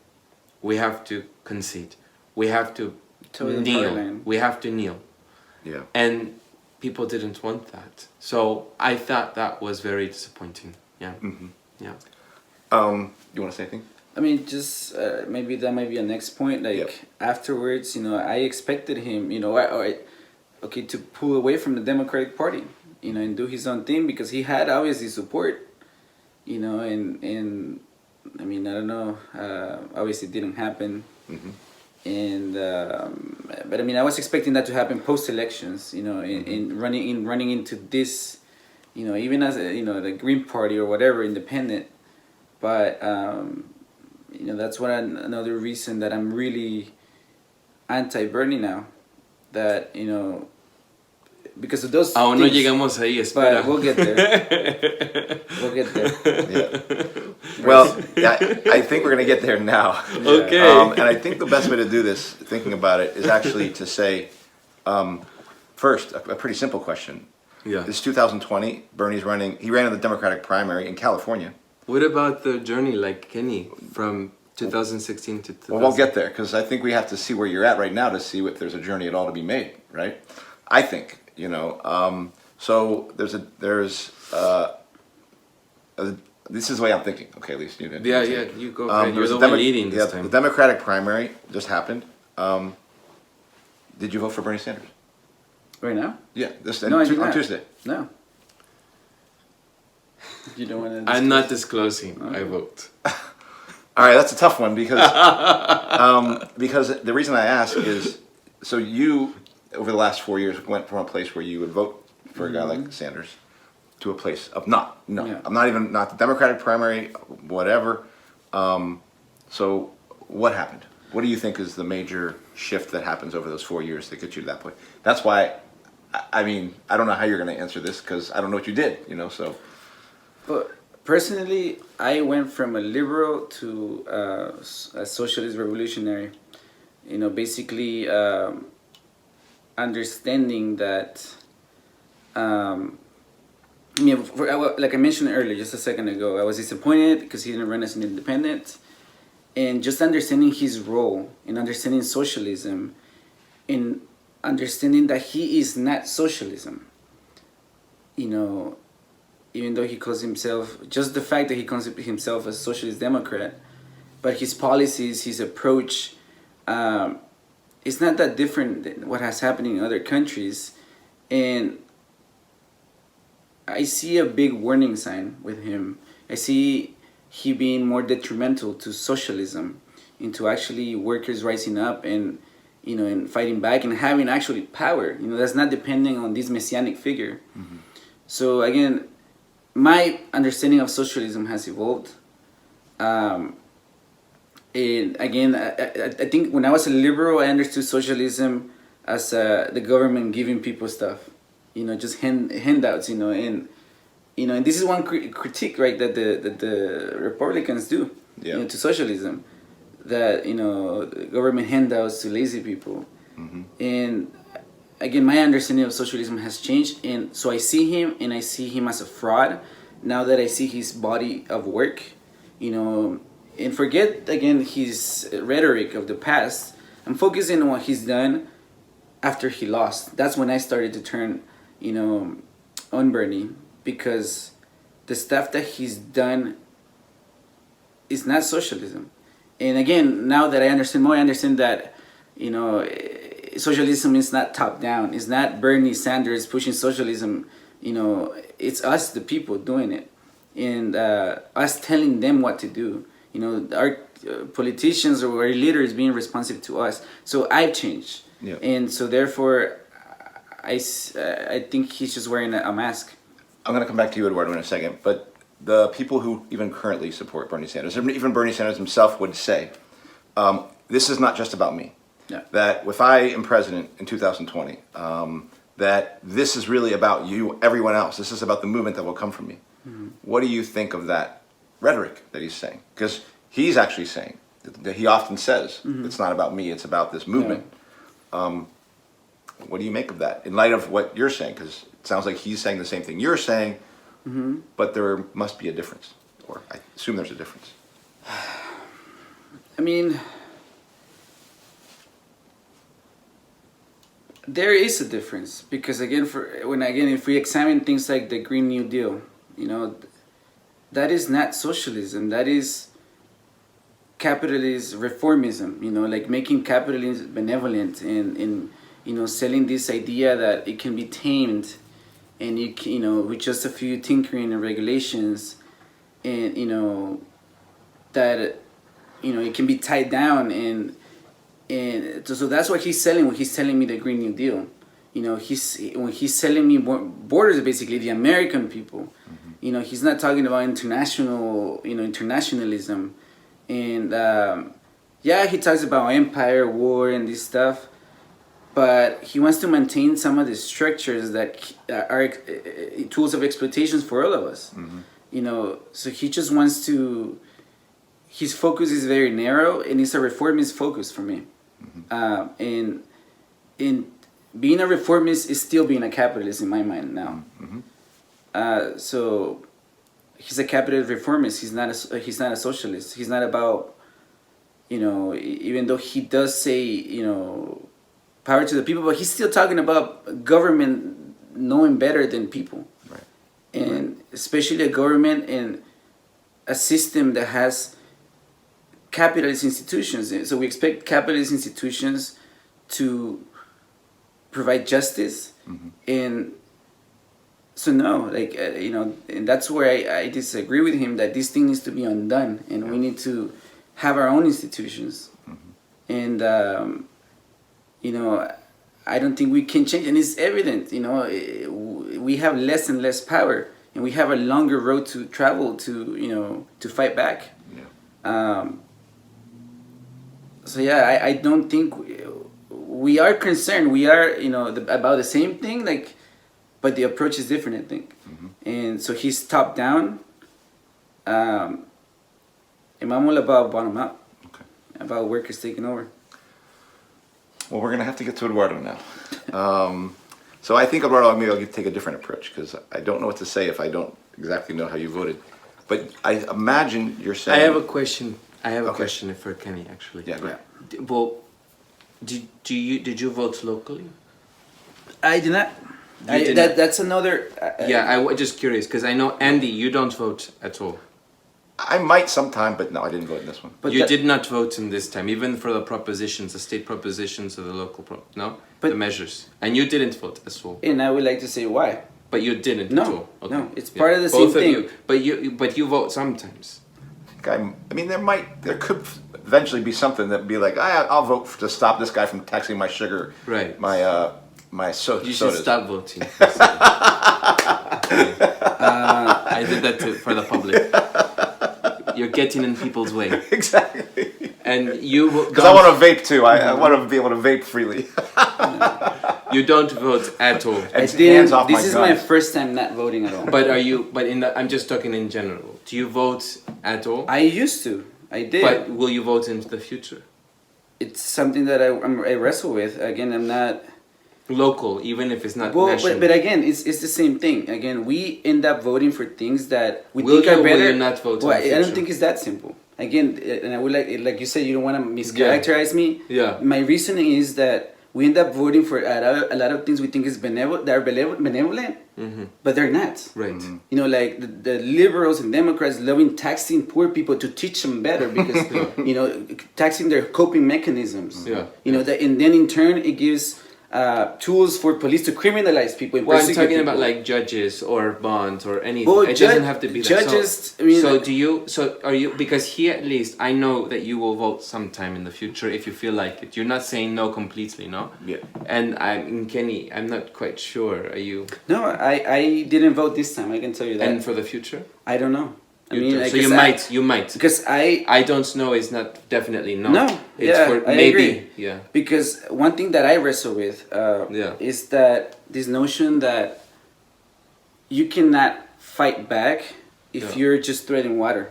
We have to concede. We have to kneel. We have to kneel. Yeah. And people didn't want that. So I thought that was very disappointing. Yeah. Mm-hmm. Yeah. You want to say anything? I mean, just maybe that might be a next point. Afterwards, I expected him, to pull away from the Democratic Party, and do his own thing, because he had obviously support, and I mean, I don't know, obviously it didn't happen. Mm-hmm. and but I mean, I was expecting that to happen post elections. In running into this, even as the Green Party or whatever, independent. But that's another reason that I'm really anti-Bernie now. That because of those. Aún no things, llegamos ahí, espera. but we'll get there. We'll get there. Yeah. Well, I think we're going to get there now. Okay. And I think the best way to do this, thinking about it, is actually to say, first, a pretty simple question. Yeah. This 2020, Bernie's running. He ran in the Democratic primary in California. What about the journey, like Kenny, from 2016 to 2000? Well, we'll get there because I think we have to see where you're at right now to see if there's a journey at all to be made, right? I think, so this is the way I'm thinking. Okay, at least you did. Yeah, you go ahead. You're the one leading this time. The Democratic primary just happened. Did you vote for Bernie Sanders? Right now? Yeah, No, I did on not. Tuesday. No. You don't want to. I'm not disclosing. I vote. All right, that's a tough one because the reason I ask is so you over the last 4 years went from a place where you would vote for a guy like Sanders to a place of not the Democratic primary, whatever. So what happened? What do you think is the major shift that happens over those 4 years that gets you to that point? That's why, I mean, I don't know how you're going to answer this because I don't know what you did, so. But personally, I went from a liberal to a socialist revolutionary. Basically understanding that. Like I mentioned earlier, just a second ago, I was disappointed because he didn't run as an independent, and just understanding his role in understanding socialism, in understanding that he is not socialism. Even though he calls himself, just the fact that he calls himself a socialist democrat, but his policies, his approach, it's not that different than what has happened in other countries, and I see a big warning sign with him. I see he being more detrimental to socialism, into actually workers rising up and and fighting back and having actually power. That's not depending on this messianic figure. Mm-hmm. So again, my understanding of socialism has evolved. And again, I think when I was a liberal, I understood socialism as the government giving people stuff. Just handouts, and and this is one critique, right, that the Republicans do, to socialism, that government handouts to lazy people, and again, my understanding of socialism has changed, and so I see him, and I see him as a fraud. Now that I see his body of work, and forget again his rhetoric of the past. I'm focusing on what he's done after he lost. That's when I started to turn on Bernie, because the stuff that he's done is not socialism. And again, now that I understand more, I understand that socialism is not top down. It's not Bernie Sanders pushing socialism. It's us, the people, doing it, and us telling them what to do. Our politicians or our leaders being responsive to us. So I've changed, and so therefore, I think he's just wearing a mask. I'm going to come back to you, Eduardo, in a second. But the people who even currently support Bernie Sanders, even Bernie Sanders himself would say, this is not just about me. Yeah. That if I am president in 2020, that this is really about you, everyone else. This is about the movement that will come from me. Mm-hmm. What do you think of that rhetoric that he's saying? Because he's actually saying that he often says, it's not about me, it's about this movement. Yeah. What do you make of that in light of what you're saying? Because it sounds like he's saying the same thing you're saying, but there must be a difference, or I assume there's a difference. I mean, there is a difference, because again, if we examine things like the Green New Deal, that is not socialism. That is capitalist reformism. Like making capitalism benevolent and selling this idea that it can be tamed, and with just a few tinkering and regulations, and that it can be tied down, and And so that's what he's selling when he's telling me the Green New Deal. You know, when he's selling me borders, basically the American people. You know, he's not talking about internationalism. And yeah, he talks about empire, war, and this stuff. But he wants to maintain some of the structures that are tools of exploitation for all of us. You know, so he just wants to. His focus is very narrow, and it's a reformist focus for me. And being a reformist is still being a capitalist in my mind now. So he's a capitalist reformist. He's not a socialist. He's not about, you know, even though he does say, you know, power to the people, but he's still talking about government knowing better than people. Right. And especially a government and a system that has capitalist institutions. So we expect capitalist institutions to provide justice. And so no, like, you know, and that's where I disagree with him, that this thing needs to be undone, and we need to have our own institutions. And you know, I don't think we can change, and it's evident, you know, we have less and less power, and we have a longer road to travel to, you know, to fight back. So yeah, I don't think we are concerned. We are, you know, about the same thing, like, but the approach is different, I think. And so he's top down. And I'm all about bottom up. About workers taking over. Well, we're going to have to get to Eduardo now. So I think, Eduardo, maybe I'll take a different approach, because I don't know what to say if I don't exactly know how you voted. But I imagine you're saying... I have a question. I have a question for Kenny, actually. Yeah, go ahead. Well, did you vote locally? I did not. That's another... I was just curious, because I know, Andy, you don't vote at all. I might sometime, but no, I didn't vote in this one. But you did not vote in this time, even for the propositions, the state propositions or the local the measures. And you didn't vote as well. And I would like to say why. But you didn't at all. Okay. No, it's part of the same thing. You. But you vote sometimes. I mean, there could eventually be something that would be like, I'll vote to stop this guy from taxing my sugar, right? My sodas. You should stop voting. I did that for the public. You're getting in people's way. Exactly. And you because I want to vape too. I want to be able to vape freely. You don't vote at all. This is my first time not voting at all. But are you? But I'm just talking in general. Do you vote at all? I used to. I did. But will you vote into the future? It's something that I wrestle with. Again, I'm not local, even if it's not national. But again, it's the same thing. Again, we end up voting for things that we think are better. Will you not vote? Well, I don't think it's that simple. Again, and I would like you said, you don't want to mischaracterize me. Yeah. My reasoning is that we end up voting for a lot of things we think is benevolent, but they're not. Right. You know, like the liberals and Democrats loving taxing poor people to teach them better because you know, taxing their coping mechanisms. Yeah. You know that, and then in turn it gives tools for police to criminalize people. Well, I'm talking about like judges or bonds or anything. Well, it doesn't have to be judges. That. So are you? Because he, at least, I know that you will vote sometime in the future if you feel like it. You're not saying no completely, no? Yeah. And Kenny, I'm not quite sure. Are you? No, I didn't vote this time. I can tell you that. And for the future? I don't know. You might. Because I don't know is not definitely no. No, it's for I maybe. agree. Yeah. Because one thing that I wrestle with is that this notion that you cannot fight back if you're just treading water.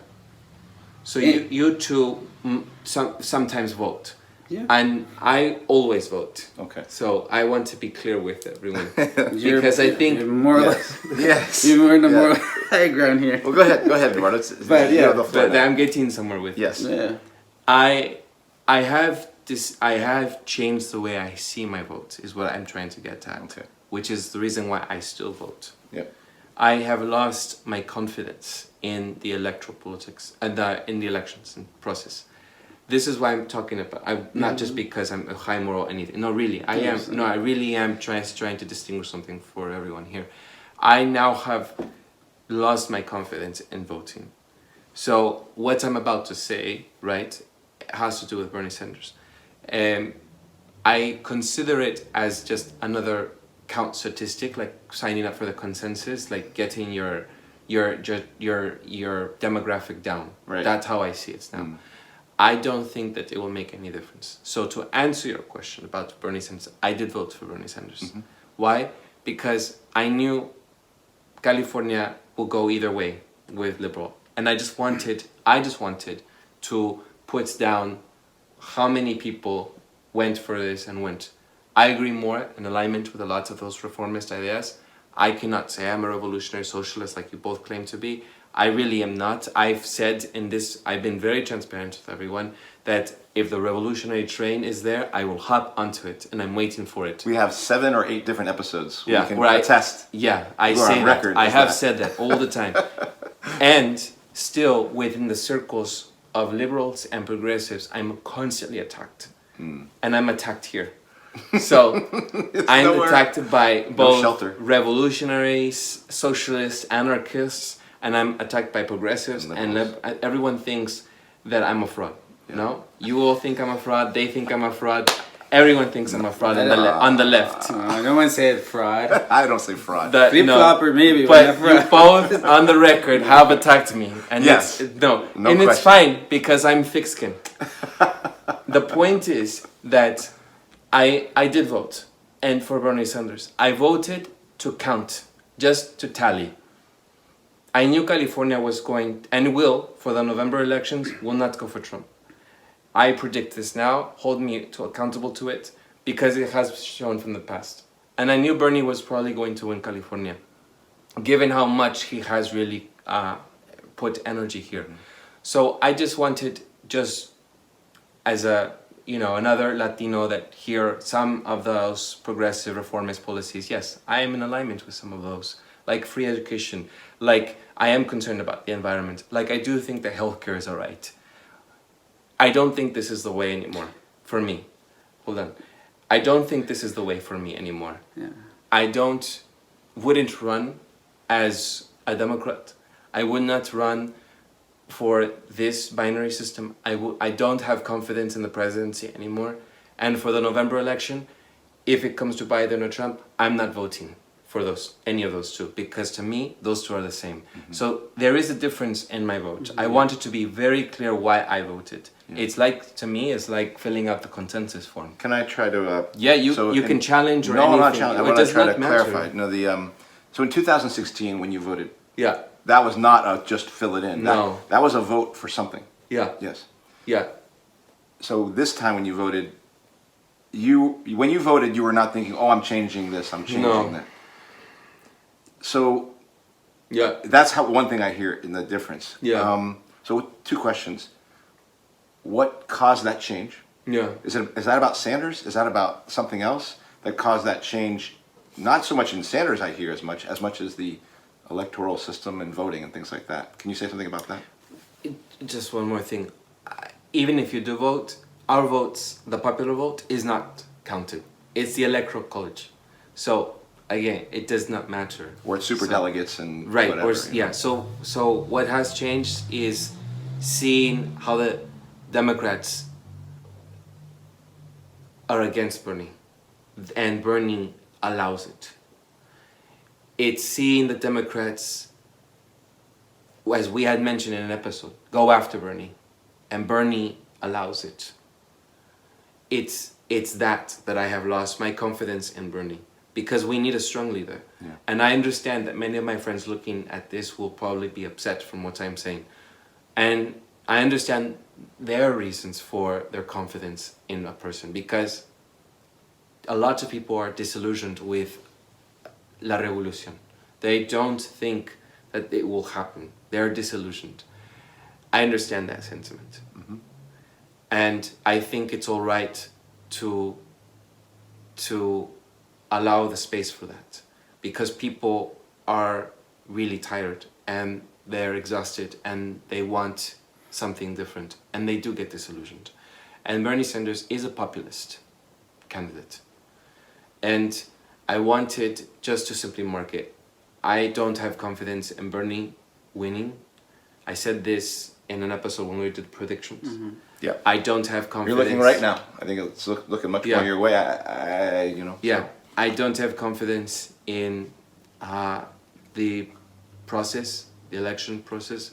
So you two sometimes vote. Yeah. And I always vote. Okay. So I want to be clear with everyone. Because I think... You're more yes. You're more on the more high ground here. Well, go ahead, Eduardo. But I'm getting somewhere with yes. Yeah. I have changed the way I see my vote, is what I'm trying to get at. Okay. Which is the reason why I still vote. Yeah. I have lost my confidence in the electoral politics and in the elections and process. This is why I'm talking about. Not just because I'm a high moral or anything. No, really, I am. No, I really am trying to distinguish something for everyone here. I now have lost my confidence in voting. So what I'm about to say, right, has to do with Bernie Sanders. I consider it as just another count statistic, like signing up for the consensus, like getting your demographic down. Right. That's how I see it now. I don't think that it will make any difference. So to answer your question about Bernie Sanders, I did vote for Bernie Sanders. Why? Because I knew California will go either way with liberal, and I just wanted to put down how many people went for this and went. I agree more in alignment with a lot of those reformist ideas. I cannot say I'm a revolutionary socialist like you both claim to be. I really am not. I've said in this, I've been very transparent with everyone that if the revolutionary train is there, I will hop onto it, and I'm waiting for it. We have 7 or 8 different episodes where Yeah, you can where attest. I You are say on that. record I as have that. said that all the time. And still, within the circles of liberals and progressives, I'm constantly attacked. And I'm attacked here. So I'm nowhere- attacked by both shelter. revolutionaries, socialists, anarchists, and I'm attacked by progressives. And everyone thinks that I'm a fraud. No? You all think I'm a fraud. They think I'm a fraud. Everyone thinks I'm a fraud on the left. No one said fraud. I don't say fraud. Flip-flopper maybe, But but you not both on the record have attacked me, and Yes. it's question. fine because I'm thick-skinned. The point is that I did vote, and for Bernie Sanders, I voted to count, just to tally. I knew California was going and will for the November elections will not go for Trump. I predict this now. Hold me accountable to it because it has shown from the past. And I knew Bernie was probably going to win California, given how much he has really put energy here. So I just wanted, just as a another Latino, that hear some of those progressive reformist policies. Yes, I am in alignment with some of those, like free education. Like I am concerned about the environment. Like I do think that healthcare is alright. I don't think this is the way anymore for me. Hold on. I don't think this is the way for me anymore. Yeah. I wouldn't run as a Democrat. I would not run for this binary system. I don't have confidence in the presidency anymore. And for the November election, if it comes to Biden or Trump, I'm not voting for any of those two, because to me, those two are the same. So there is a difference in my vote. I wanted to be very clear why I voted. It's like, to me, it's like filling out the consensus form. Can I try to? You can challenge or no, anything. I'm not challenging. I It want to does try not to matter. clarify. No, so in 2016, when you voted, Yeah, that was not a just fill it in. No. That was a vote for something. yeah, Yes. yeah. So this time when you voted, when you voted, you were not thinking, "Oh, I'm changing this. I'm changing No. that." So Yeah. that's one thing I hear in the difference. Yeah. So 2 questions. What caused that change? Yeah. Is that about Sanders? Is that about something else that caused that change? Not so much in Sanders, I hear, as much as the electoral system and voting and things like that. Can you say something about that? Just one more thing. Even if you do vote, our votes, the popular vote, is not counted. It's the electoral college. So again, it does not matter. Or it's super delegates and Right. whatever. Yeah. So what has changed is seeing how the Democrats are against Bernie, and Bernie allows it. It's seeing the Democrats, as we had mentioned in an episode, go after Bernie, and Bernie allows it. It's that I have lost my confidence in Bernie, because we need a strong leader. Yeah. And I understand that many of my friends looking at this will probably be upset from what I'm saying. And I understand their reasons for their confidence in a person, because a lot of people are disillusioned with La Revolución. They don't think that it will happen. They're disillusioned. I understand that sentiment. And I think it's all right to allow the space for that, because people are really tired and they're exhausted and they want something different, and they do get disillusioned. And Bernie Sanders is a populist candidate. And I wanted just to simply mark it. I don't have confidence in Bernie winning. I said this in an episode when we did predictions. Yeah. I don't have confidence. You're looking right now. I think it's looking much more your way. Yeah, I don't have confidence in the process, the election process,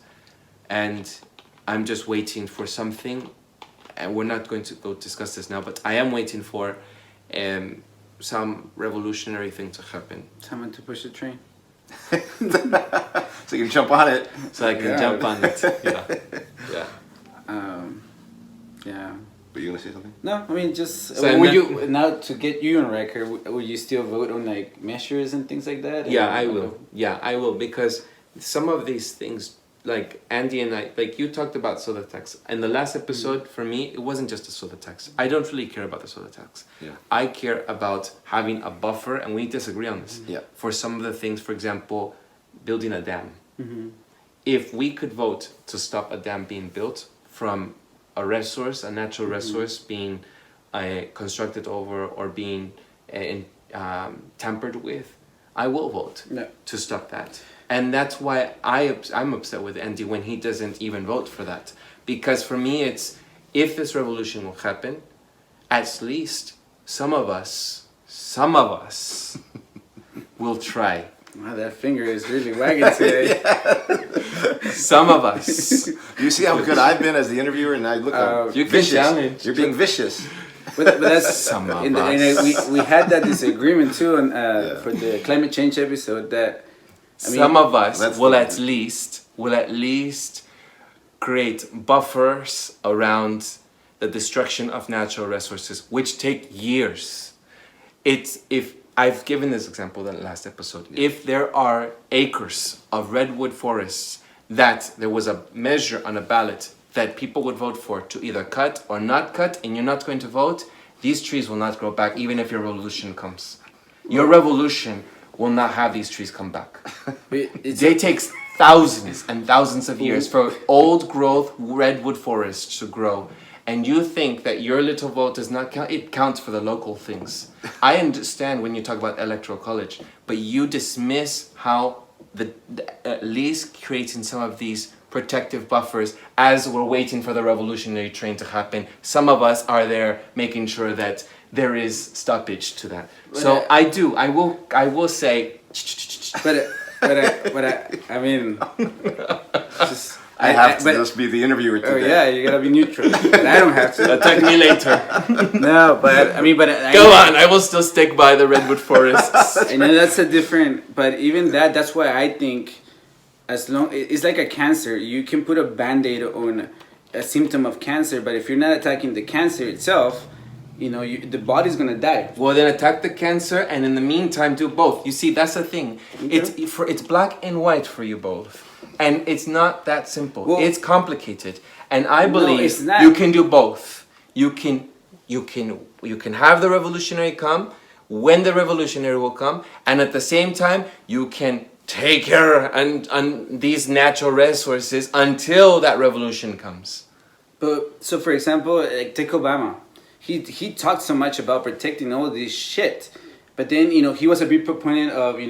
and I'm just waiting for something. And we're not going to go discuss this now, but I am waiting for some revolutionary thing to happen. Someone to push the train. So you can jump on it. So I can jump on it. Yeah. Yeah. Yeah. But you gonna say something? No, I mean just So would you now to get you on record? Would you still vote on like measures and things like that? Yeah, I will. Yeah, I will, because some of these things, like Andy and I, like you talked about soda tax. In the last episode, for me, it wasn't just a soda tax. I don't really care about the soda tax. Yeah. I care about having a buffer, and we disagree on this. Yeah. For some of the things, for example, building a dam. Mm-hmm. If we could vote to stop a dam being built from a resource, a natural resource being constructed over or being tampered with, I will vote to stop that. And that's why I'm upset with Andy when he doesn't even vote for that. Because for me, it's, if this revolution will happen, at least some of us will try. Wow, that finger is really wagging today. Some of us. You see how good I've been as the interviewer, and I look You can vicious. challenge. You're being vicious. But that's Some of and us. we had that disagreement too on for the climate change episode that Some of us that's will the- at least create buffers around the destruction of natural resources, which take years. If I've given this example in the last episode. If there are acres of redwood forests that there was a measure on a ballot that people would vote for to either cut or not cut, and you're not going to vote, these trees will not grow back even if your revolution comes. Your revolution will not have these trees come back. It takes thousands and thousands of years for old growth redwood forests to grow. And you think that your little vote does not count? It counts for the local things. I understand when you talk about electoral college, but you dismiss how at least creating some of these protective buffers as we're waiting for the revolutionary train to happen. Some of us are there making sure that there is stoppage to that. So I will say. I mean, just. I have to just be the interviewer today. Oh yeah, you gotta be neutral. But I don't have to. Attack me later. No, but Go on, I will still stick by the redwood forests. I know that's a different, but even that's why I think, as long it's like a cancer, you can put a band-aid on a symptom of cancer, but if you're not attacking the cancer itself, the body's gonna die. Well, then attack the cancer, and in the meantime, do both. You see, that's the thing. Okay. It's black and white for you both. And it's not that simple. Well, it's complicated, and I believe it's not. you can do both. You can have the revolutionary come when the revolutionary will come, and at the same time you can take care on these natural resources until that revolution comes. But so, for example, like take Obama, he talked so much about protecting all this shit, but then he was a big proponent of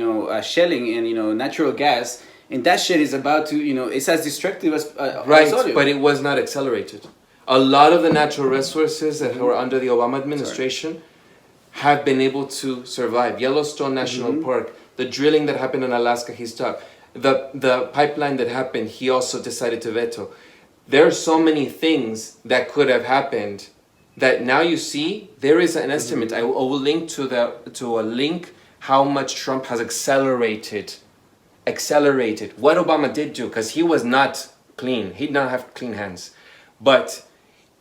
shelling and natural gas. And that shit is about to, it's as destructive as right, oil. but it was not accelerated. A lot of the natural resources that were under the Obama administration have been able to survive. Yellowstone National Park, the drilling that happened in Alaska, he stopped. The pipeline that happened, he also decided to veto. There are so many things that could have happened that now you see there is an estimate. I will link to a link how much Trump has accelerated what Obama did do, because he was not clean. He did not have clean hands. But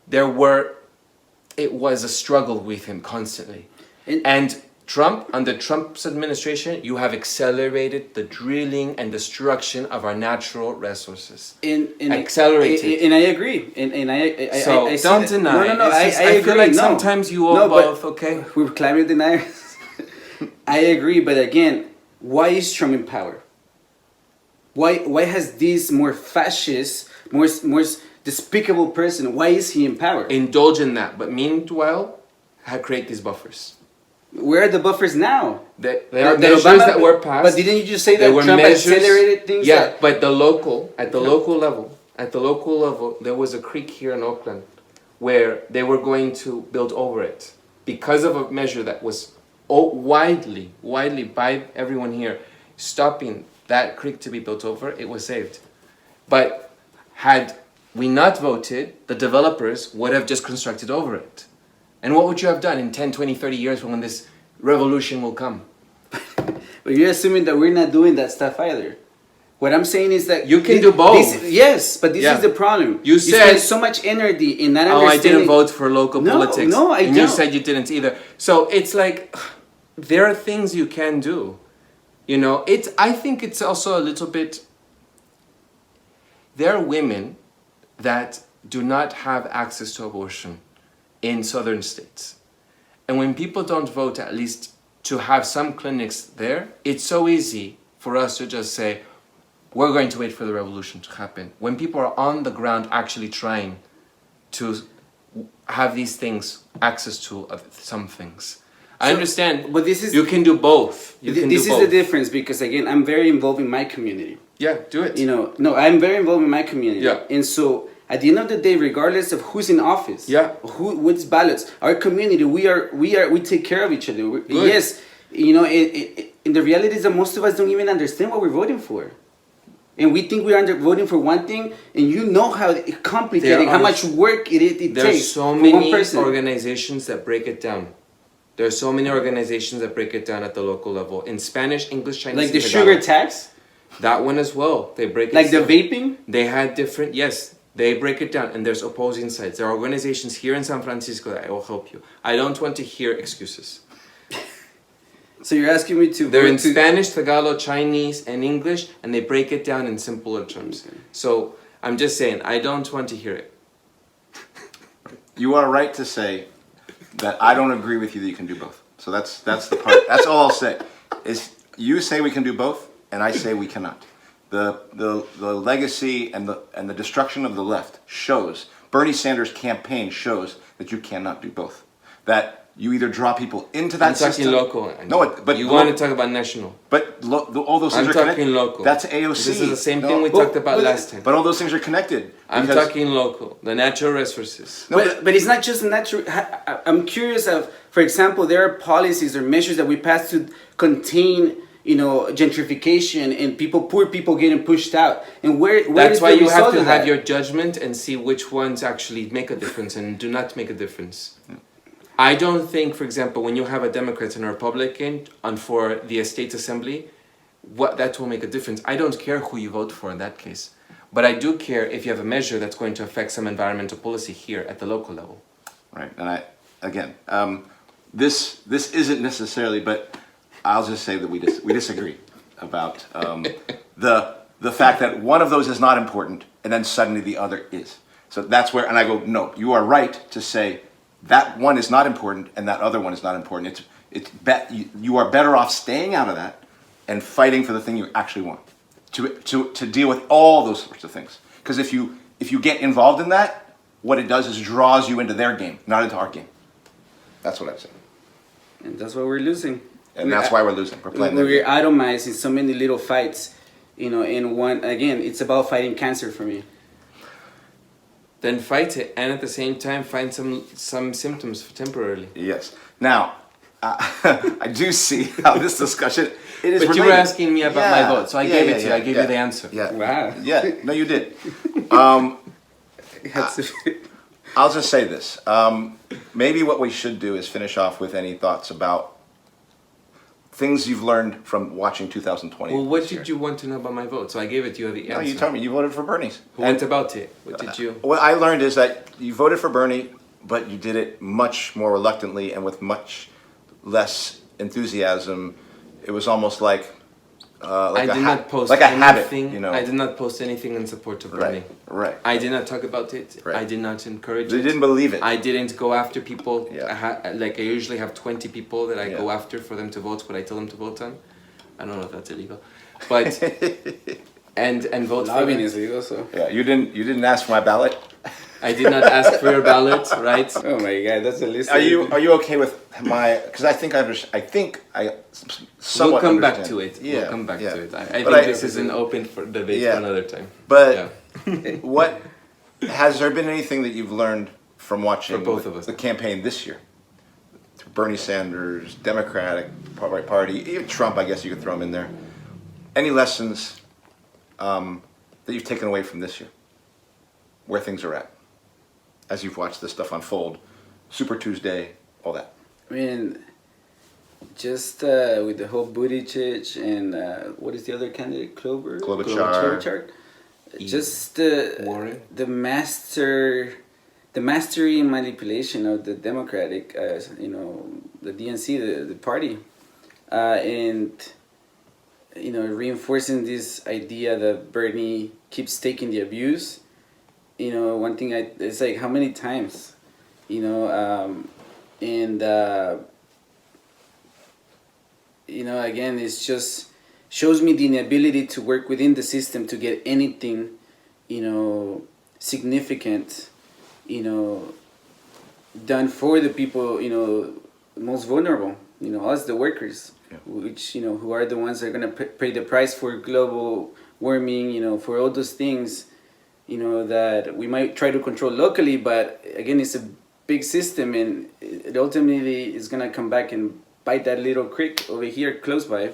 it was a struggle with him constantly. And Trump, under Trump's administration, you have accelerated the drilling and destruction of our natural resources. Accelerated. And I agree. And I don't deny. No, I agree. I feel like sometimes you all both, okay? We're climate deniers. I agree, but again, why is Trump in power? Why has this more fascist, more despicable person, why is he in power? Indulge in that, but meanwhile, create these buffers. Where are the buffers now? There are measures that were passed. But didn't you just say that Trump accelerated things? Yeah, but at the local level, there was a creek here in Oakland where they were going to build over it because of a measure that was widely by everyone here stopping that creek to be built over, it was saved. But had we not voted, the developers would have just constructed over it. And what would you have done in 10, 20, 30 years when this revolution will come? But you're assuming that we're not doing that stuff either. What I'm saying is that you can do both. Yes, but this is the problem. You said spend so much energy in not understanding. I didn't vote for local politics. No, I don't. You said you didn't either. So it's like there are things you can do. You know, I think it's also a little bit. There are women that do not have access to abortion in southern states, and when people don't vote, at least to have some clinics there, it's so easy for us to just say, we're going to wait for the revolution to happen. When people are on the ground actually trying to have these things, access to some things. I understand, but this is, you can do both. This is the difference, because again, I'm very involved in my community. Yeah, do it. You know, no, I'm very involved in my community. Yeah. And so at the end of the day, regardless of who's in office, which ballots, our community, we take care of each other. Yes, you know, in the reality is that most of us don't even understand what we're voting for. And we think we are voting for one thing, and you know how complicated, how much work it takes. There's so many organizations that break it down. There are so many organizations that break it down at the local level. In Spanish, English, Chinese. Like the sugar tax? That one as well. They break it down. Like the vaping? They had different, yes, they break it down, and there's opposing sides. There are organizations here in San Francisco that will help you. I don't want to hear excuses. So you're asking me to... They're in Spanish, Tagalog, Chinese, and English, and they break it down in simpler terms. Okay. So I'm just saying, I don't want to hear it. You are right to say that I don't agree with you that you can do both. So that's the part. That's all I'll say. Is you say we can do both, and I say we cannot. The legacy and the destruction of the left shows, Bernie Sanders' campaign shows that you cannot do both. That you either draw people into that system. I'm talking local. No, but you want to talk about national. But all those things are connected. I'm talking local. That's AOC. This is the same thing we talked about last time. But all those things are connected. I'm talking local. The natural resources. No, but it's not just natural. I'm curious of, for example, there are policies or measures that we pass to contain, you know, gentrification and poor people getting pushed out. And where that's is why the you have result to of have that? your judgment and see which ones actually make a difference and do not make a difference. I don't think, for example, when you have a Democrat and a Republican on for the state assembly, that will make a difference. I don't care who you vote for in that case, but I do care if you have a measure that's going to affect some environmental policy here at the local level. Right, and this isn't necessarily, but I'll just say that we disagree about the fact that one of those is not important, and then suddenly the other is. So that's where, and I go, no, you are right to say that one is not important and that other one is not important. You are better off staying out of that and fighting for the thing you actually want to deal with all those sorts of things. Because if you get involved in that, what it does is draws you into their game, not into our game. That's what I'm saying. And that's why we're losing. And that's why we're losing. We're atomized in so many little fights. You know, in one, again, it's about fighting cancer for me. Then fight it, and at the same time find some symptoms temporarily. Yes. Now, I do see how this discussion it is. But related. you were asking me about my vote, so I gave it to you. I gave you the answer. Yeah. Wow. Yeah. No, you did. I'll just say this. Maybe what we should do is finish off with any thoughts about things you've learned from watching 2020. Well, what did you want to know about my vote? So I gave it to you the answer. No, you told me you voted for Bernie's. What about it? What did you? What I learned is that you voted for Bernie, but you did it much more reluctantly and with much less enthusiasm. It was almost like I did not post like a habit, anything. you know. I did not post anything in support of Bernie. Right. I did not talk about it. Right. I did not encourage They it. didn't believe it. I didn't go after people. Yeah. Like I usually have 20 people that I go after for them to vote what I tell them to vote on. I don't know if that's illegal, but and vote for Lobbying them. is legal, so. Yeah, you didn't ask for my ballot. I did not ask for your ballot, right? Oh my God, that's a list. Are you okay with my? Because I think I somewhat We'll come understand. back to it. Yeah, We'll come back yeah. to it. I But think this is an open for debate for another time. But Yeah. what has there been anything that you've learned from watching For both of us. the campaign this year. Bernie Sanders, Democratic Party, even Trump, I guess you could throw him in there. Any lessons that you've taken away from this year? Where things are at? As you've watched this stuff unfold. Super Tuesday, all that. I mean, just with the whole Buttigieg and what is the other candidate? Klobuchar. Just Warren. the mastery and manipulation of the Democratic, the DNC, the party, and reinforcing this idea that Bernie keeps taking the abuse. One thing it's like how many times, again, it's just shows me the inability to work within the system to get anything, significant, done for the people, most vulnerable, us, the workers, which, who are the ones that are going to pay the price for global warming, for all those things, that we might try to control locally, but again, it's a big system and it ultimately is going to come back and bite that little creek over here close by.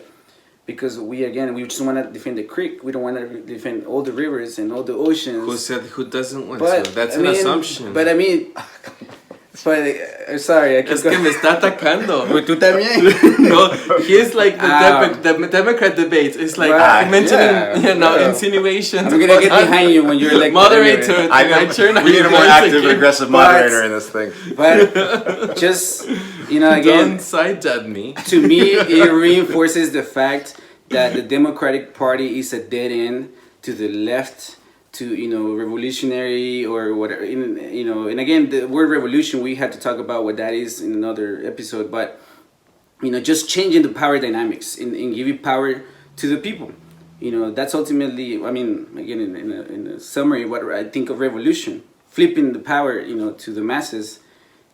Because we just want to defend the creek. We don't want to defend all the rivers and all the oceans. Who doesn't want to? That's an assumption. But sorry, I keep Es que me está atacando. Tú también. No, he's like the Democrat debates. It's like mentioning, insinuations. I'm gonna get behind you when you're like moderator. We need a more active, aggressive moderator in this thing. But just again, don't side jab me. To me, it reinforces the fact that the Democratic Party is a dead end to the left, to revolutionary or whatever. And again, the word revolution, we had to talk about what that is in another episode. But just changing the power dynamics and giving power to the people. That's ultimately, I mean, again, in a summary, what I think of revolution, flipping the power, to the masses.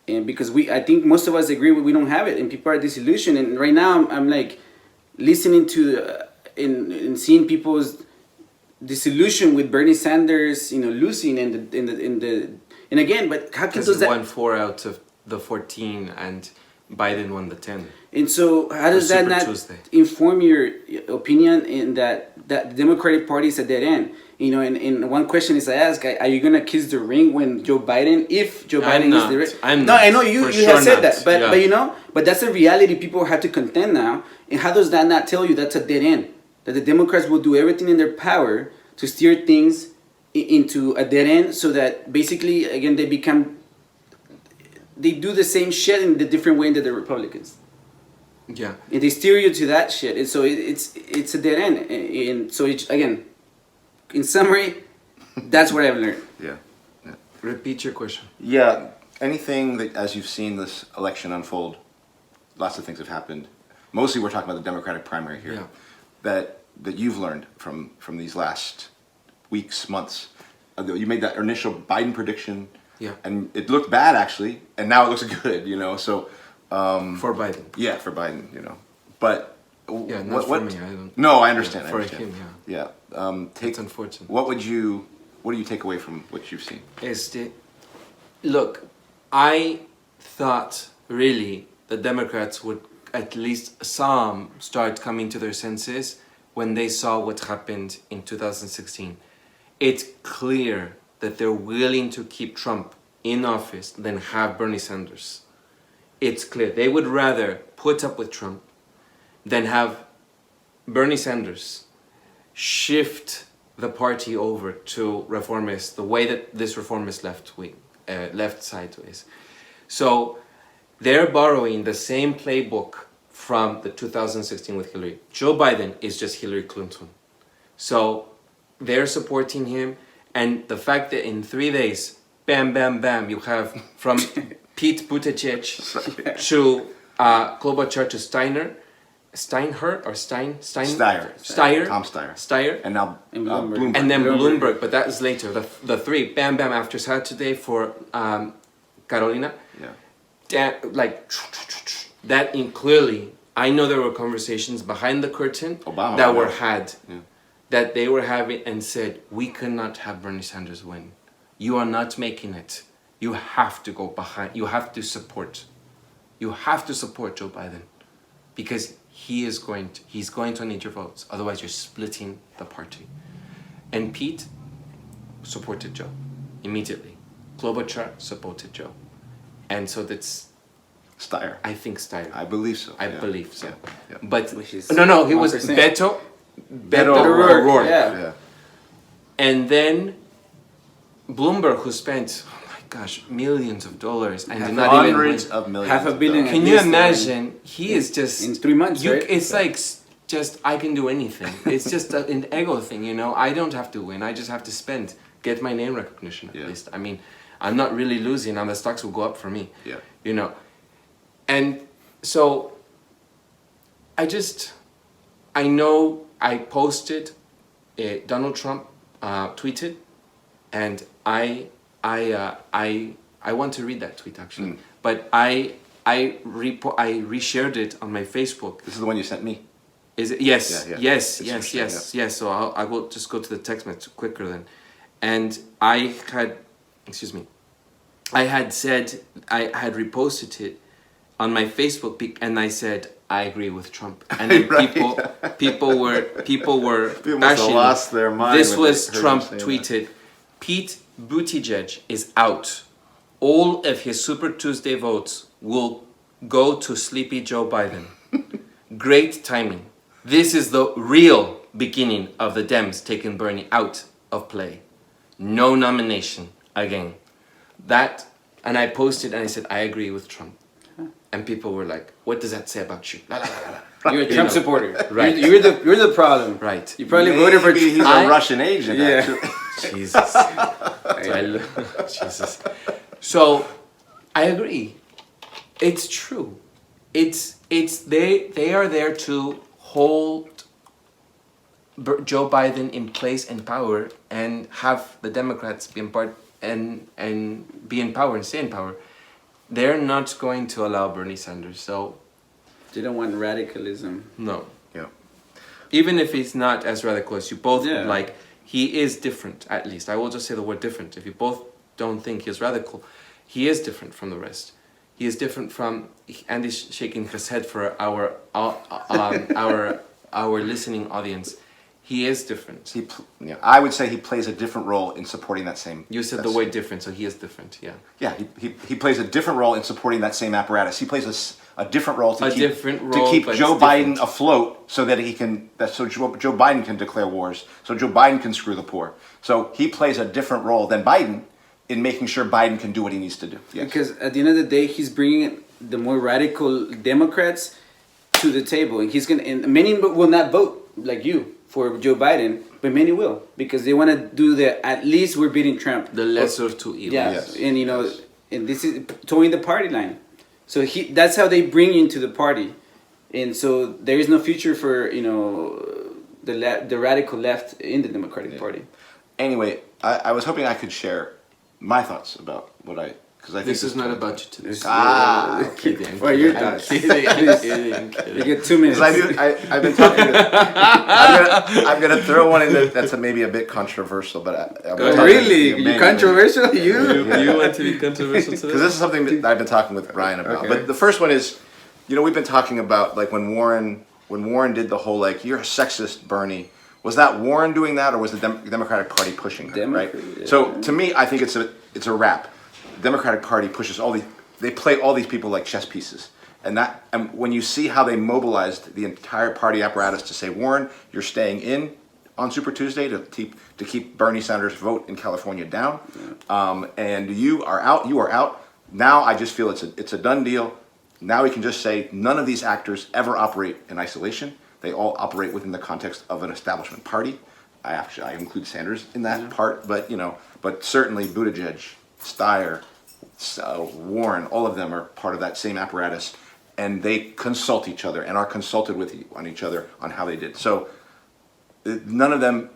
And because I think most of us agree we don't have it, and people are disillusioned. And right now, I'm like listening to and seeing people's disillusion with Bernie Sanders, losing and again, but how can he won 4 out of the 14, and Biden won the 10. And so, how does that not inform your opinion in that the Democratic Party is a dead end? And one question is I ask, are you gonna kiss the ring when Joe Biden, if Joe Biden is the I'm not. I know you sure have said not. that, but that's a reality people have to contend now. And how does that not tell you that's a dead end? That the Democrats will do everything in their power to steer things into a dead end, so that basically, again, they do the same shit in the different way that the Republicans. Yeah. And they steer you to that shit. And so it's a dead end. And so, again, in summary, that's what I've learned. Yeah. Repeat your question. Yeah. Anything that, as you've seen this election unfold, lots of things have happened. Mostly we're talking about the Democratic primary here. Yeah. That you've learned from these last weeks, months. You made that initial Biden prediction. Yeah. And it looked bad, actually. And now it looks good, so... for Biden. Yeah, for Biden, But... Yeah, not for me. I don't... No, I understand. For him, yeah. Yeah. It's unfortunate. What do you take away from what you've seen? Look, I thought really the Democrats would at least some start coming to their senses when they saw what happened in 2016. It's clear that they're willing to keep Trump in office than have Bernie Sanders. It's clear. They would rather put up with Trump than have Bernie Sanders shift the party over to reformists the way that this reformist left sideways. So they're borrowing the same playbook from the 2016 with Hillary. Joe Biden is just Hillary Clinton. So they're supporting him, and the fact that in 3 days, bam, bam, bam, you have from Pete Buttigieg to Klobuchar to Steyer. Tom Steyer. Steyer. And now Bloomberg. And then Bloomberg, but that is later. The three, bam, bam, after Saturday for Carolina. Yeah. That in clearly, I know there were conversations behind the curtain Obama that were had, yeah. that they were having and said, we cannot have Bernie Sanders win. You are not making it. you have to go behind, you have to support Joe Biden, because he's going to need your votes. Otherwise, you're splitting the party. And Pete supported Joe immediately. Klobuchar supported Joe. And so that's Steyer. I think Steyer. I believe so. I believe so. Yeah. But Which is no, he was 1%. Beto O'Rourke. Yeah. And then Bloomberg, who spent, oh my gosh, millions of dollars and did not even Hundreds win. of millions. $500 million. Can you imagine? He is just in 3 months, right? It's like just I can do anything. It's just an ego thing, you know. I don't have to win. I just have to spend, get my name recognition at least. I mean, I'm not really losing, and the stocks will go up for me. Yeah. You know, and so I know I posted, Donald Trump tweeted, and I want to read that tweet actually, but I reshared it on my Facebook. This is the one you sent me. Is it? Yes, Yeah. yes, It's yes, interesting, yes. So I will just go to the text message quicker then, and I had said, I had reposted it on my Facebook, and I said I agree with Trump, and then Right. people were People must have bashing. lost their mind This when was they heard Trump him say that. tweeted, Pete Buttigieg is out. All of his Super Tuesday votes will go to sleepy Joe Biden. Great timing. This is the real beginning of the Dems taking Bernie out of play. No nomination again. That, and I posted and I said, I agree with Trump. And people were like, what does that say about you? La, la, la, la. You're a Trump supporter. Right. You're the problem. Right. You probably voted for Maybe he's Trump. a Russian agent. Yeah. Actually. Jesus. Jesus. So I agree. It's true. They are there to hold Joe Biden in place and power, and have the Democrats be in part and be in power and stay in power. They're not going to allow Bernie Sanders. So They don't want radicalism. no. Yeah. Even if he's not as radical as you both Yeah. like, he is different, at least. I will just say the word different. If you both don't think he's radical, he is different from the rest. He is different from, Andy's shaking his head for our listening audience. He is different. I would say he plays a different role in supporting that same. You said the word different, so he is different, yeah. Yeah, he plays a different role in supporting that same apparatus. He plays a different role to keep but Joe it's Biden different. afloat, so that Joe Biden can declare wars, so Joe Biden can screw the poor. So he plays a different role than Biden in making sure Biden can do what he needs to do. Yes. Because at the end of the day, he's bringing the more radical Democrats to the table, and many will not vote like you for Joe Biden, but many will, because they want to do at least we're beating Trump. The lesser of two evils. Yeah, Yes. and and this is towing the party line. So that's how they bring you into the party, and so there is no future for the radical left in the Democratic Party. Anyway, I was hoping I could share my thoughts about what because I think This is not about you today. Kidding. Well, you're kidding, done. kidding, You kidding. get 2 minutes. I've been talking. I'm gonna throw one in that's maybe a bit controversial, but Really? You controversial? You want to be controversial today? Because this is something that I've been talking with Ryan about. Okay. But the first one is, we've been talking about like when Warren did the whole like you're a sexist, Bernie. Was that Warren doing that, or was the Democratic Party pushing her? Right. Yeah. So to me, I think it's a wrap. The Democratic Party pushes they play all these people like chess pieces, and when you see how they mobilized the entire party apparatus to say, Warren, you're staying in on Super Tuesday to keep Bernie Sanders' vote in California down, and you are out. Now I just feel it's a done deal. Now we can just say none of these actors ever operate in isolation. They all operate within the context of an establishment party. I include Sanders in that part, but certainly Buttigieg, Steyer, Warren, all of them are part of that same apparatus, and they consult each other and are consulted on each other on how they did. So none of them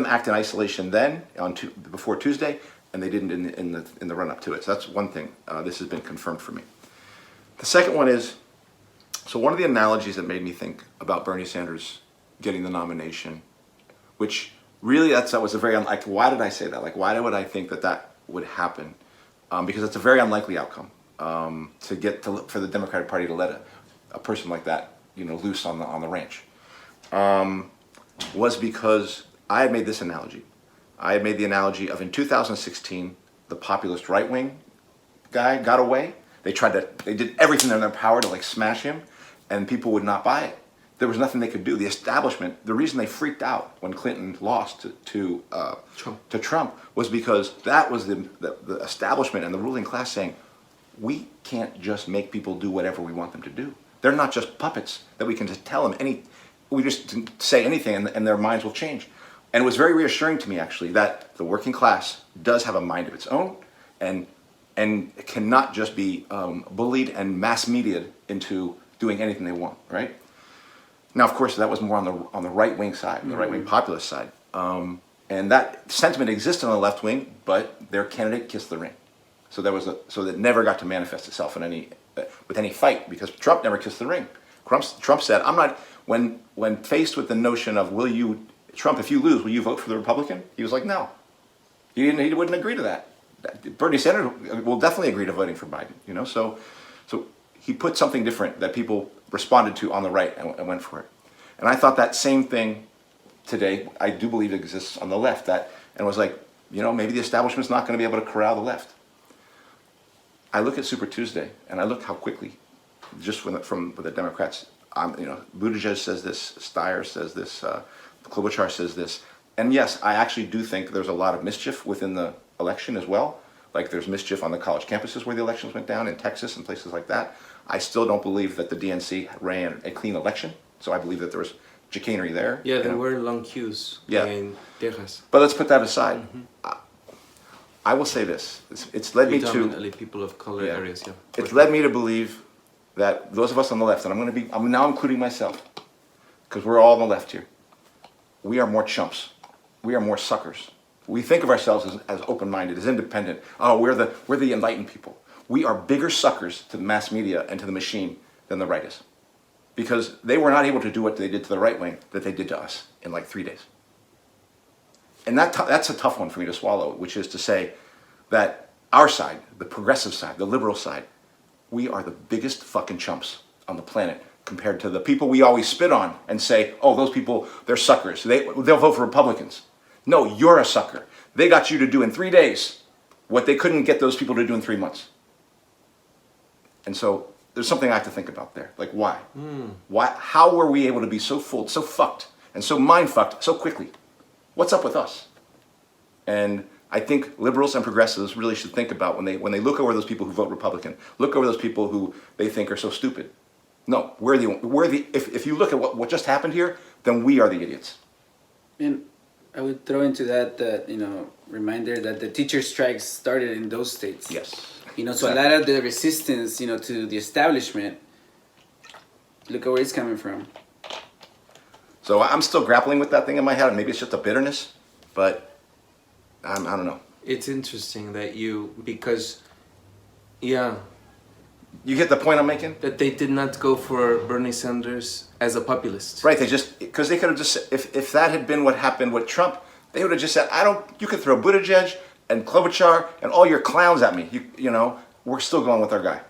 act in isolation then before Tuesday, and they didn't in the run up to it. So that's one thing. This has been confirmed for me. The second one is, so one of the analogies that made me think about Bernie Sanders getting the nomination, which really that was a very, like, why did I say that? Like, why would I think that would happen? because it's a very unlikely outcome for the Democratic Party to let a person like that, loose on the ranch, was because I had made this analogy. I had made the analogy of in 2016, the populist right-wing guy got away. They did everything in their power to smash him, and people would not buy it. There was nothing they could do. The establishment, the reason they freaked out when Clinton lost to Trump was because that was the establishment and the ruling class saying, we can't just make people do whatever we want them to do. They're not just puppets that we can just tell them we just say anything and their minds will change. And it was very reassuring to me, actually, that the working class does have a mind of its own and cannot just be bullied and mass mediated into doing anything they want, right? Now, of course, that was more on the right-wing side, the right-wing populist side. And that sentiment existed on the left wing, but their candidate kissed the ring. So that never got to manifest itself with any fight, because Trump never kissed the ring. Trump said, "I'm not." When faced with the notion of Trump, if you lose, will you vote for the Republican? He was like, no. He wouldn't agree to that. Bernie Sanders will definitely agree to voting for Biden. So he put something different that people responded to on the right and went for it. And I thought that same thing today, I do believe exists on the left. And was like, maybe the establishment's not going to be able to corral the left. I look at Super Tuesday, and I look how quickly, just from the Democrats, Buttigieg says this, Steyer says this, Klobuchar says this. And yes, I actually do think there's a lot of mischief within the election as well. Like there's mischief on the college campuses where the elections went down, in Texas and places like that. I still don't believe that the DNC ran a clean election. So I believe that there was chicanery there. Yeah, there were long queues in Texas. But let's put that aside. Mm-hmm. I will say this. It's led me to... Predominantly people of color areas, yeah. It's led me to believe that those of us on the left, and I'm now including myself, because we're all on the left here, we are more chumps. We are more suckers. We think of ourselves as open-minded, as independent. Oh, we're the enlightened people. We are bigger suckers to the mass media and to the machine than the right is. Because they were not able to do what they did to the right wing that they did to us in 3 days. And that's a tough one for me to swallow, which is to say that our side, the progressive side, the liberal side, we are the biggest fucking chumps on the planet compared to the people we always spit on and say, oh, those people, they're suckers. They'll vote for Republicans. No, you're a sucker. They got you to do in 3 days what they couldn't get those people to do in 3 months. And so there's something I have to think about there. Like, why? Why? How were we able to be so fooled, so fucked, and so mind-fucked so quickly? What's up with us? And I think liberals and progressives really should think about when they look over those people who vote Republican, look over those people who they think are so stupid. No, if you look at what just happened here, then we are the idiots. And I would throw into that reminder that the teacher strikes started in those states. Yes. So exactly. A lot of the resistance, to the establishment, look at where it's coming from. So I'm still grappling with that thing in my head. Maybe it's just a bitterness, but I don't know. It's interesting that because, yeah. You get the point I'm making? That they did not go for Bernie Sanders as a populist. Right, because they could have just, if that had been what happened with Trump, they would have just said, you could throw Buttigieg and Klobuchar and all your clowns at me. We're still going with our guy.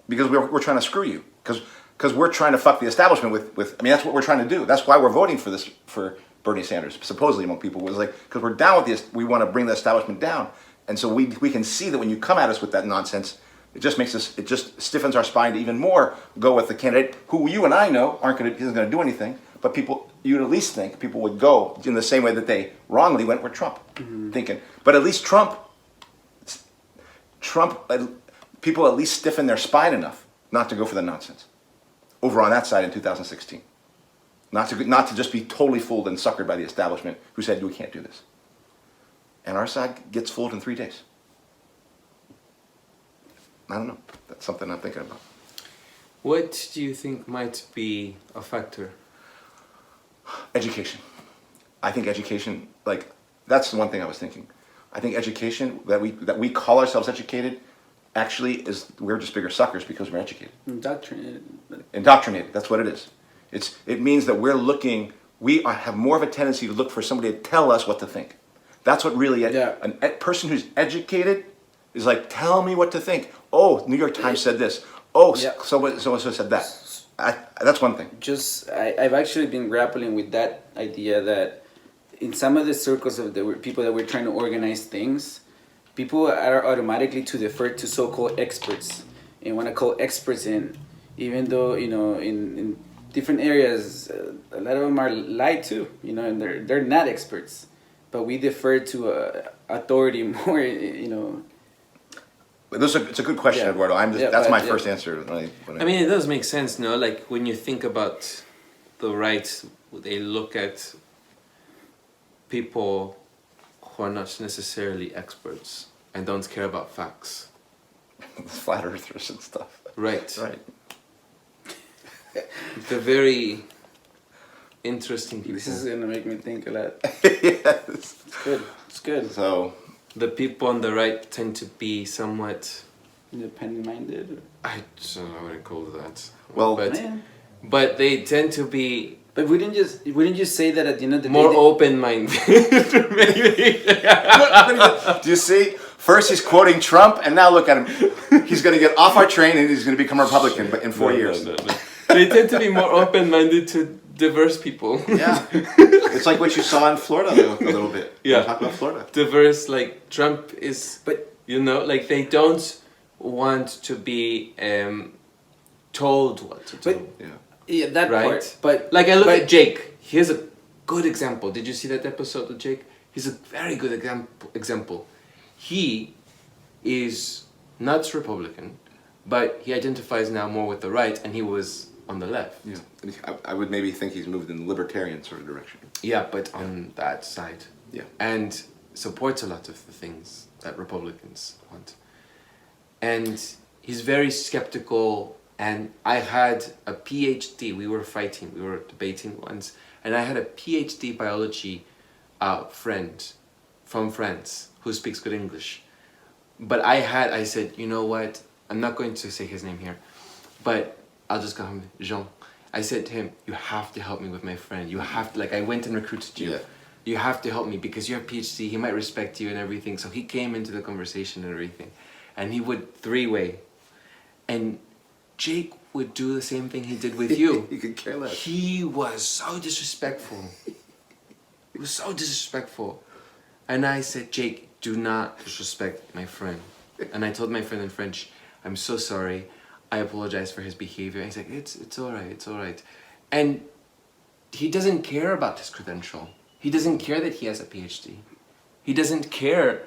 Because we're trying to screw you. Because we're trying to fuck the establishment with that's what we're trying to do. That's why we're voting for Bernie Sanders, supposedly among people. Was because we're down with this, we want to bring the establishment down. And so we can see that when you come at us with that nonsense, it just stiffens our spine to even more go with the candidate who you and I know isn't going to do anything, but you'd at least think people would go in the same way that they wrongly went with Trump, thinking. But at least Trump, people at least stiffen their spine enough not to go for the nonsense. Over on that side in 2016. Not to just be totally fooled and suckered by the establishment who said, we can't do this. And our side gets fooled in 3 days. I don't know. That's something I'm thinking about. What do you think might be a factor? Education. I think education, that's the one thing I was thinking. I think education, that we call ourselves educated, actually we're just bigger suckers because we're educated. Indoctrinated, that's what it is. It means that we have more of a tendency to look for somebody to tell us what to think. That's what really person who's educated is like, tell me what to think. Oh, New York Times said this. Oh, so said that. That's one thing. I've actually been grappling with that idea that in some of the circles of the people that we're trying to organize things, people are automatically to defer to so-called experts. And when I call experts in, even though, in different areas, a lot of them are lied to, and they're not experts. But we defer to authority more, It's a good question, Eduardo. That's my first answer. I mean, it does make sense, no? Like, when you think about the right, they look at people who are not necessarily experts and don't care about facts. Flat earthers and stuff. Right. Right. They're very interesting people. This is gonna make me think a lot. Yes. It's good. It's good. So the people on the right tend to be independent-minded. I wouldn't call it that. Well, but they tend to be. But wouldn't you say that at the end of the day? More open-minded, maybe. Do you see? First he's quoting Trump, and now look at him. He's going to get off our train, and he's going to become a Republican, but in 4 years. No. They tend to be more open-minded to diverse people. Yeah, it's like what you saw in Florida a little bit. Yeah, talk about Florida. Diverse, like Trump is, but like they don't want to be told what to do. But, yeah, that part. But like I look at Jake. Here's a good example. Did you see that episode of Jake? He's a very good example. He is not Republican, but he identifies now more with the right, and he was on the left. Yeah, I would maybe think he's moved in the libertarian sort of direction. Yeah, but on that side. Yeah. And supports a lot of the things that Republicans want. And he's very skeptical. And I had a PhD. We were debating once, and I had a PhD biology friend from France who speaks good English. But I said, you know what? I'm not going to say his name here, but I'll just call him Jean. I said to him, you have to help me with my friend. You have to, I went and recruited you. Yeah. You have to help me because you have PhD. He might respect you and everything. So he came into the conversation and everything. And he would three-way. And Jake would do the same thing he did with you. He could care less. He was so disrespectful. He was so disrespectful. And I said, Jake, do not disrespect my friend. And I told my friend in French, I'm so sorry. I apologize for his behavior. He's like, it's all right, it's all right. And he doesn't care about his credential. He doesn't care that he has a PhD. He doesn't care.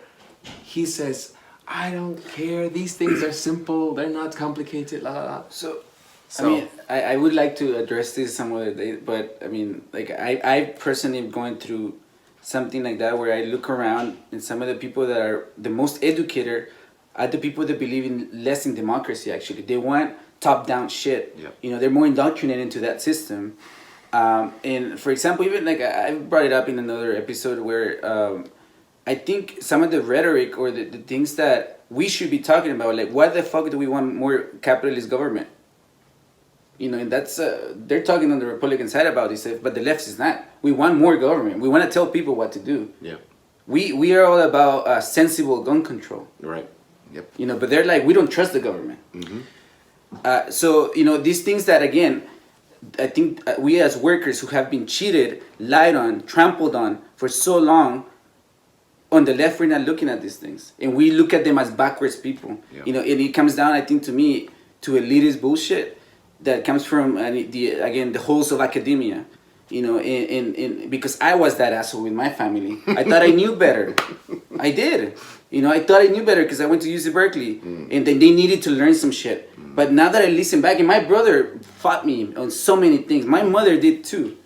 He says, I don't care. These things are simple. They're not complicated. La la la. So I mean, I would like to address this some other day, but I mean, like I personally am going through something like that where I look around and some of the people that are the most educated are the people that believe in less in democracy. Actually, they want top-down shit. Yep. They're more indoctrinated into that system. And for example, even like I brought it up in another episode where I think some of the rhetoric or the things that we should be talking about, like why the fuck do we want more capitalist government? And that's they're talking on the Republican side about this, but the left is not. We want more government. We want to tell people what to do. Yeah. We are all about sensible gun control. Right. Yep. But they're like, we don't trust the government. Mm-hmm. So these things that again, I think we as workers who have been cheated, lied on, trampled on for so long, on the left we're not looking at these things, and we look at them as backwards people. Yep. And it comes down, I think, to me, to elitist bullshit that comes from the holes of academia. And because I was that asshole with my family, I thought I knew better. I did. I thought I knew better because I went to UC Berkeley, and then they needed to learn some shit. But now that I listen back, and my brother fought me on so many things. My mother did too.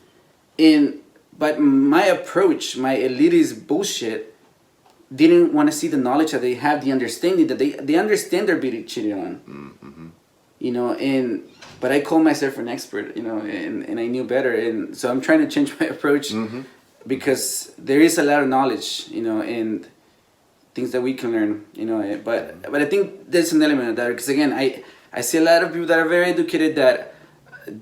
But my approach, my elitist bullshit, didn't want to see the knowledge that they have, the understanding that they understand they're being cheated on. Mm-hmm. But I call myself an expert, and I knew better. And so I'm trying to change my approach because there is a lot of knowledge, and things that we can learn, But I think there's an element of that because, again, I see a lot of people that are very educated that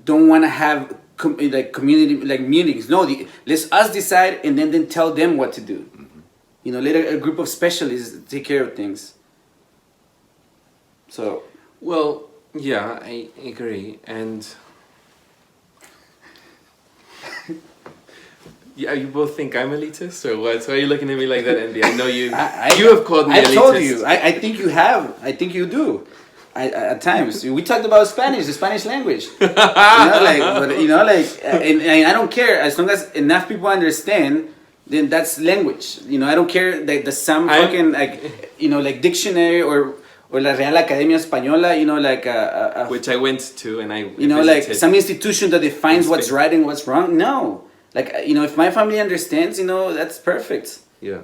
don't want to have community, like meetings. No, let's us decide and then tell them what to do. let a group of specialists take care of things. So. Well, yeah, I agree, and yeah, you both think I'm elitist, or what? So are you looking at me like that, Andy? I know you. You have called me elitist. I told you. I think you have. I think you do. At times we talked about Spanish, the Spanish language. And I don't care as long as enough people understand. Then that's language. I don't care that the some fucking like dictionary or la Real Academia Española. Which I went to and I. Like some institution that defines what's right and what's wrong. No, if my family understands, that's perfect. Yeah.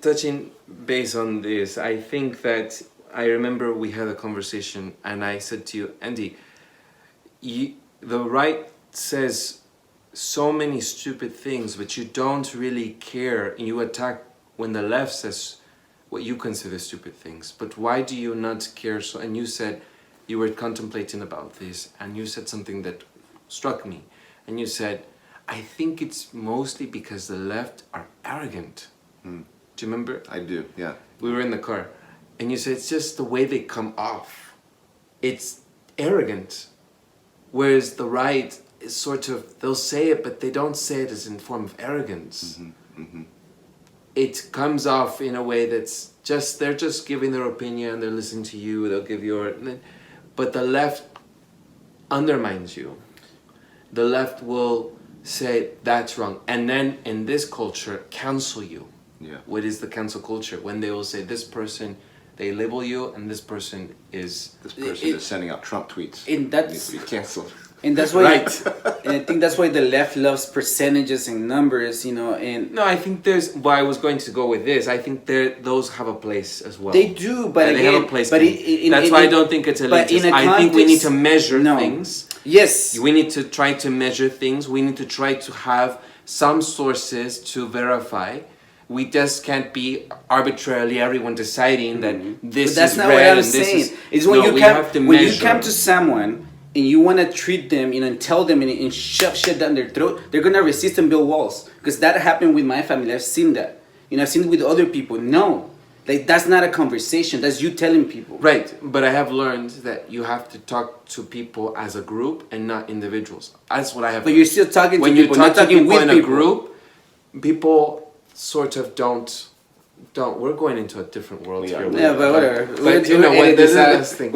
Touching base on this, I think that. I remember we had a conversation and I said to you, Andy, the right says so many stupid things, but you don't really care. You attack when the left says what you consider stupid things. But why do you not care? And you said you were contemplating about this and you said something that struck me. And you said, I think it's mostly because the left are arrogant. Do you remember? I do, yeah. We were in the car. And you said it's just the way they come off. It's arrogant. Whereas the right is sort of, they'll say it, but they don't say it as in form of arrogance. It comes off in a way that's just, they're just giving their opinion, they're listening to you, they'll give your, but the left undermines you. The left will say that's wrong. And then in this culture, cancel you. Yeah. What is the cancel culture? When they will say this person, they label you, and this person is... This person is sending out Trump tweets. And needs to be canceled. And that's why... Right. And I think that's why the left loves percentages and numbers, and... No, I think there's... Why I was going to go with this. I think those have a place as well. They do, but they again... have a place. But that's why I don't think it's elitist. I think we need to measure things. Yes. We need to try to measure things. We need to try to have some sources to verify. We just can't be arbitrarily everyone deciding that this but that's is not red what I'm and this saying. is... It's when when you come to someone and you want to treat them, and tell them and shove shit down their throat, they're gonna resist and build walls. Because that happened with my family. I've seen that. I've seen it with other people. No, that's not a conversation. That's you telling people. Right, but I have learned that you have to talk to people as a group and not individuals. That's what I have. But you're still talking to when people, you talk not to talking people with in a people. group, people sort of don't. We're going into a different world here. Yeah, but whatever. But we'll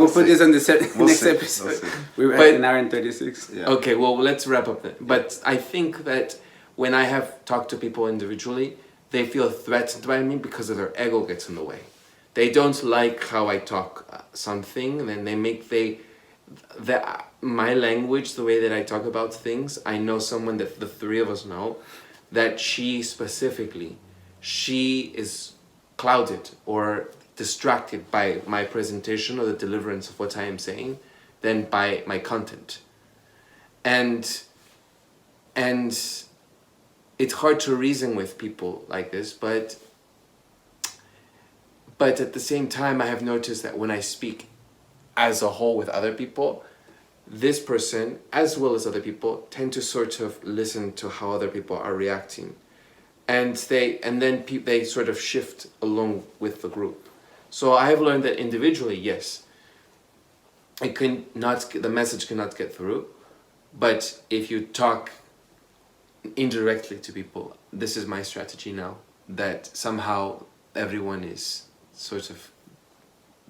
put this on the next episode. We're at an hour and 36. Yeah. Okay, well, let's wrap up then. But I think that when I have talked to people individually, they feel threatened by me because of their ego gets in the way. They don't like how I talk something, and then my language, the way that I talk about things, I know someone that the three of us know, that she is clouded or distracted by my presentation or the deliverance of what I am saying than by my content. And it's hard to reason with people like this, but at the same time, I have noticed that when I speak as a whole with other people, this person, as well as other people, tend to sort of listen to how other people are reacting. And then they sort of shift along with the group. So I have learned that individually, yes, the message cannot get through. But if you talk indirectly to people, this is my strategy now, that somehow everyone is sort of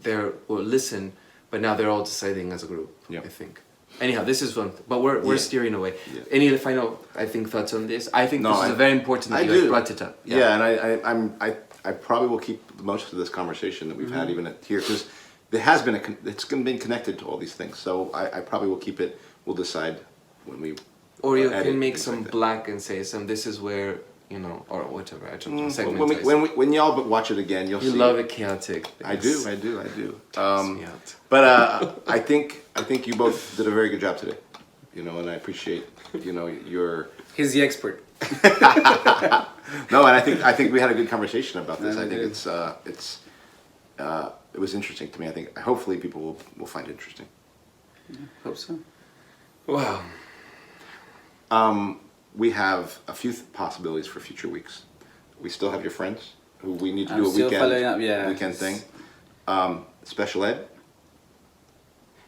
will listen, but now they're all deciding as a group, I think. Anyhow, this is one, but we're steering away. Yeah. Any final, thoughts on this? I think this is very important that you brought it up. Yeah, and I probably will keep most of this conversation that we've had even here, because it's been connected to all these things. So I probably will keep it. We'll decide when we. Or you can make some black and say this is where or whatever. I don't know. When y'all watch it again, you'll see. You love it chaotic. I do. But I think you both did a very good job today. And I appreciate your. He's the expert. No, and I think we had a good conversation about this. I think it was interesting to me. Hopefully people will find it interesting. Yeah, hope so. Wow. We have a few possibilities for future weeks. We still have your friends who we need to I'm do a still following up, weekend thing. Special ed.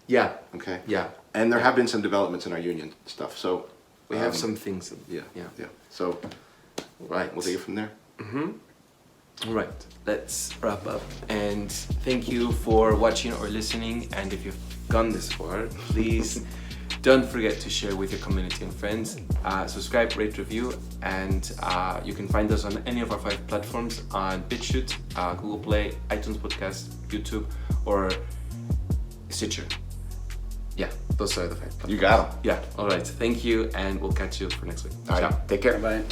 Yeah. Okay. Yeah. And there have been some developments in our union stuff. So We have some things. yeah. Yeah. Yeah. So Right. we'll take it from there. All right. Let's wrap up. And thank you for watching or listening. And if you've gone this far, please don't forget to share with your community and friends. Subscribe, rate, review, and you can find us on any of our 5 platforms on Bitchute, Google Play, iTunes Podcast, YouTube, or Stitcher. Yeah, those are the 5 platforms. You got them. Yeah, all right. Thank you, and we'll catch you for next week. All right. Ciao. Take care. Bye.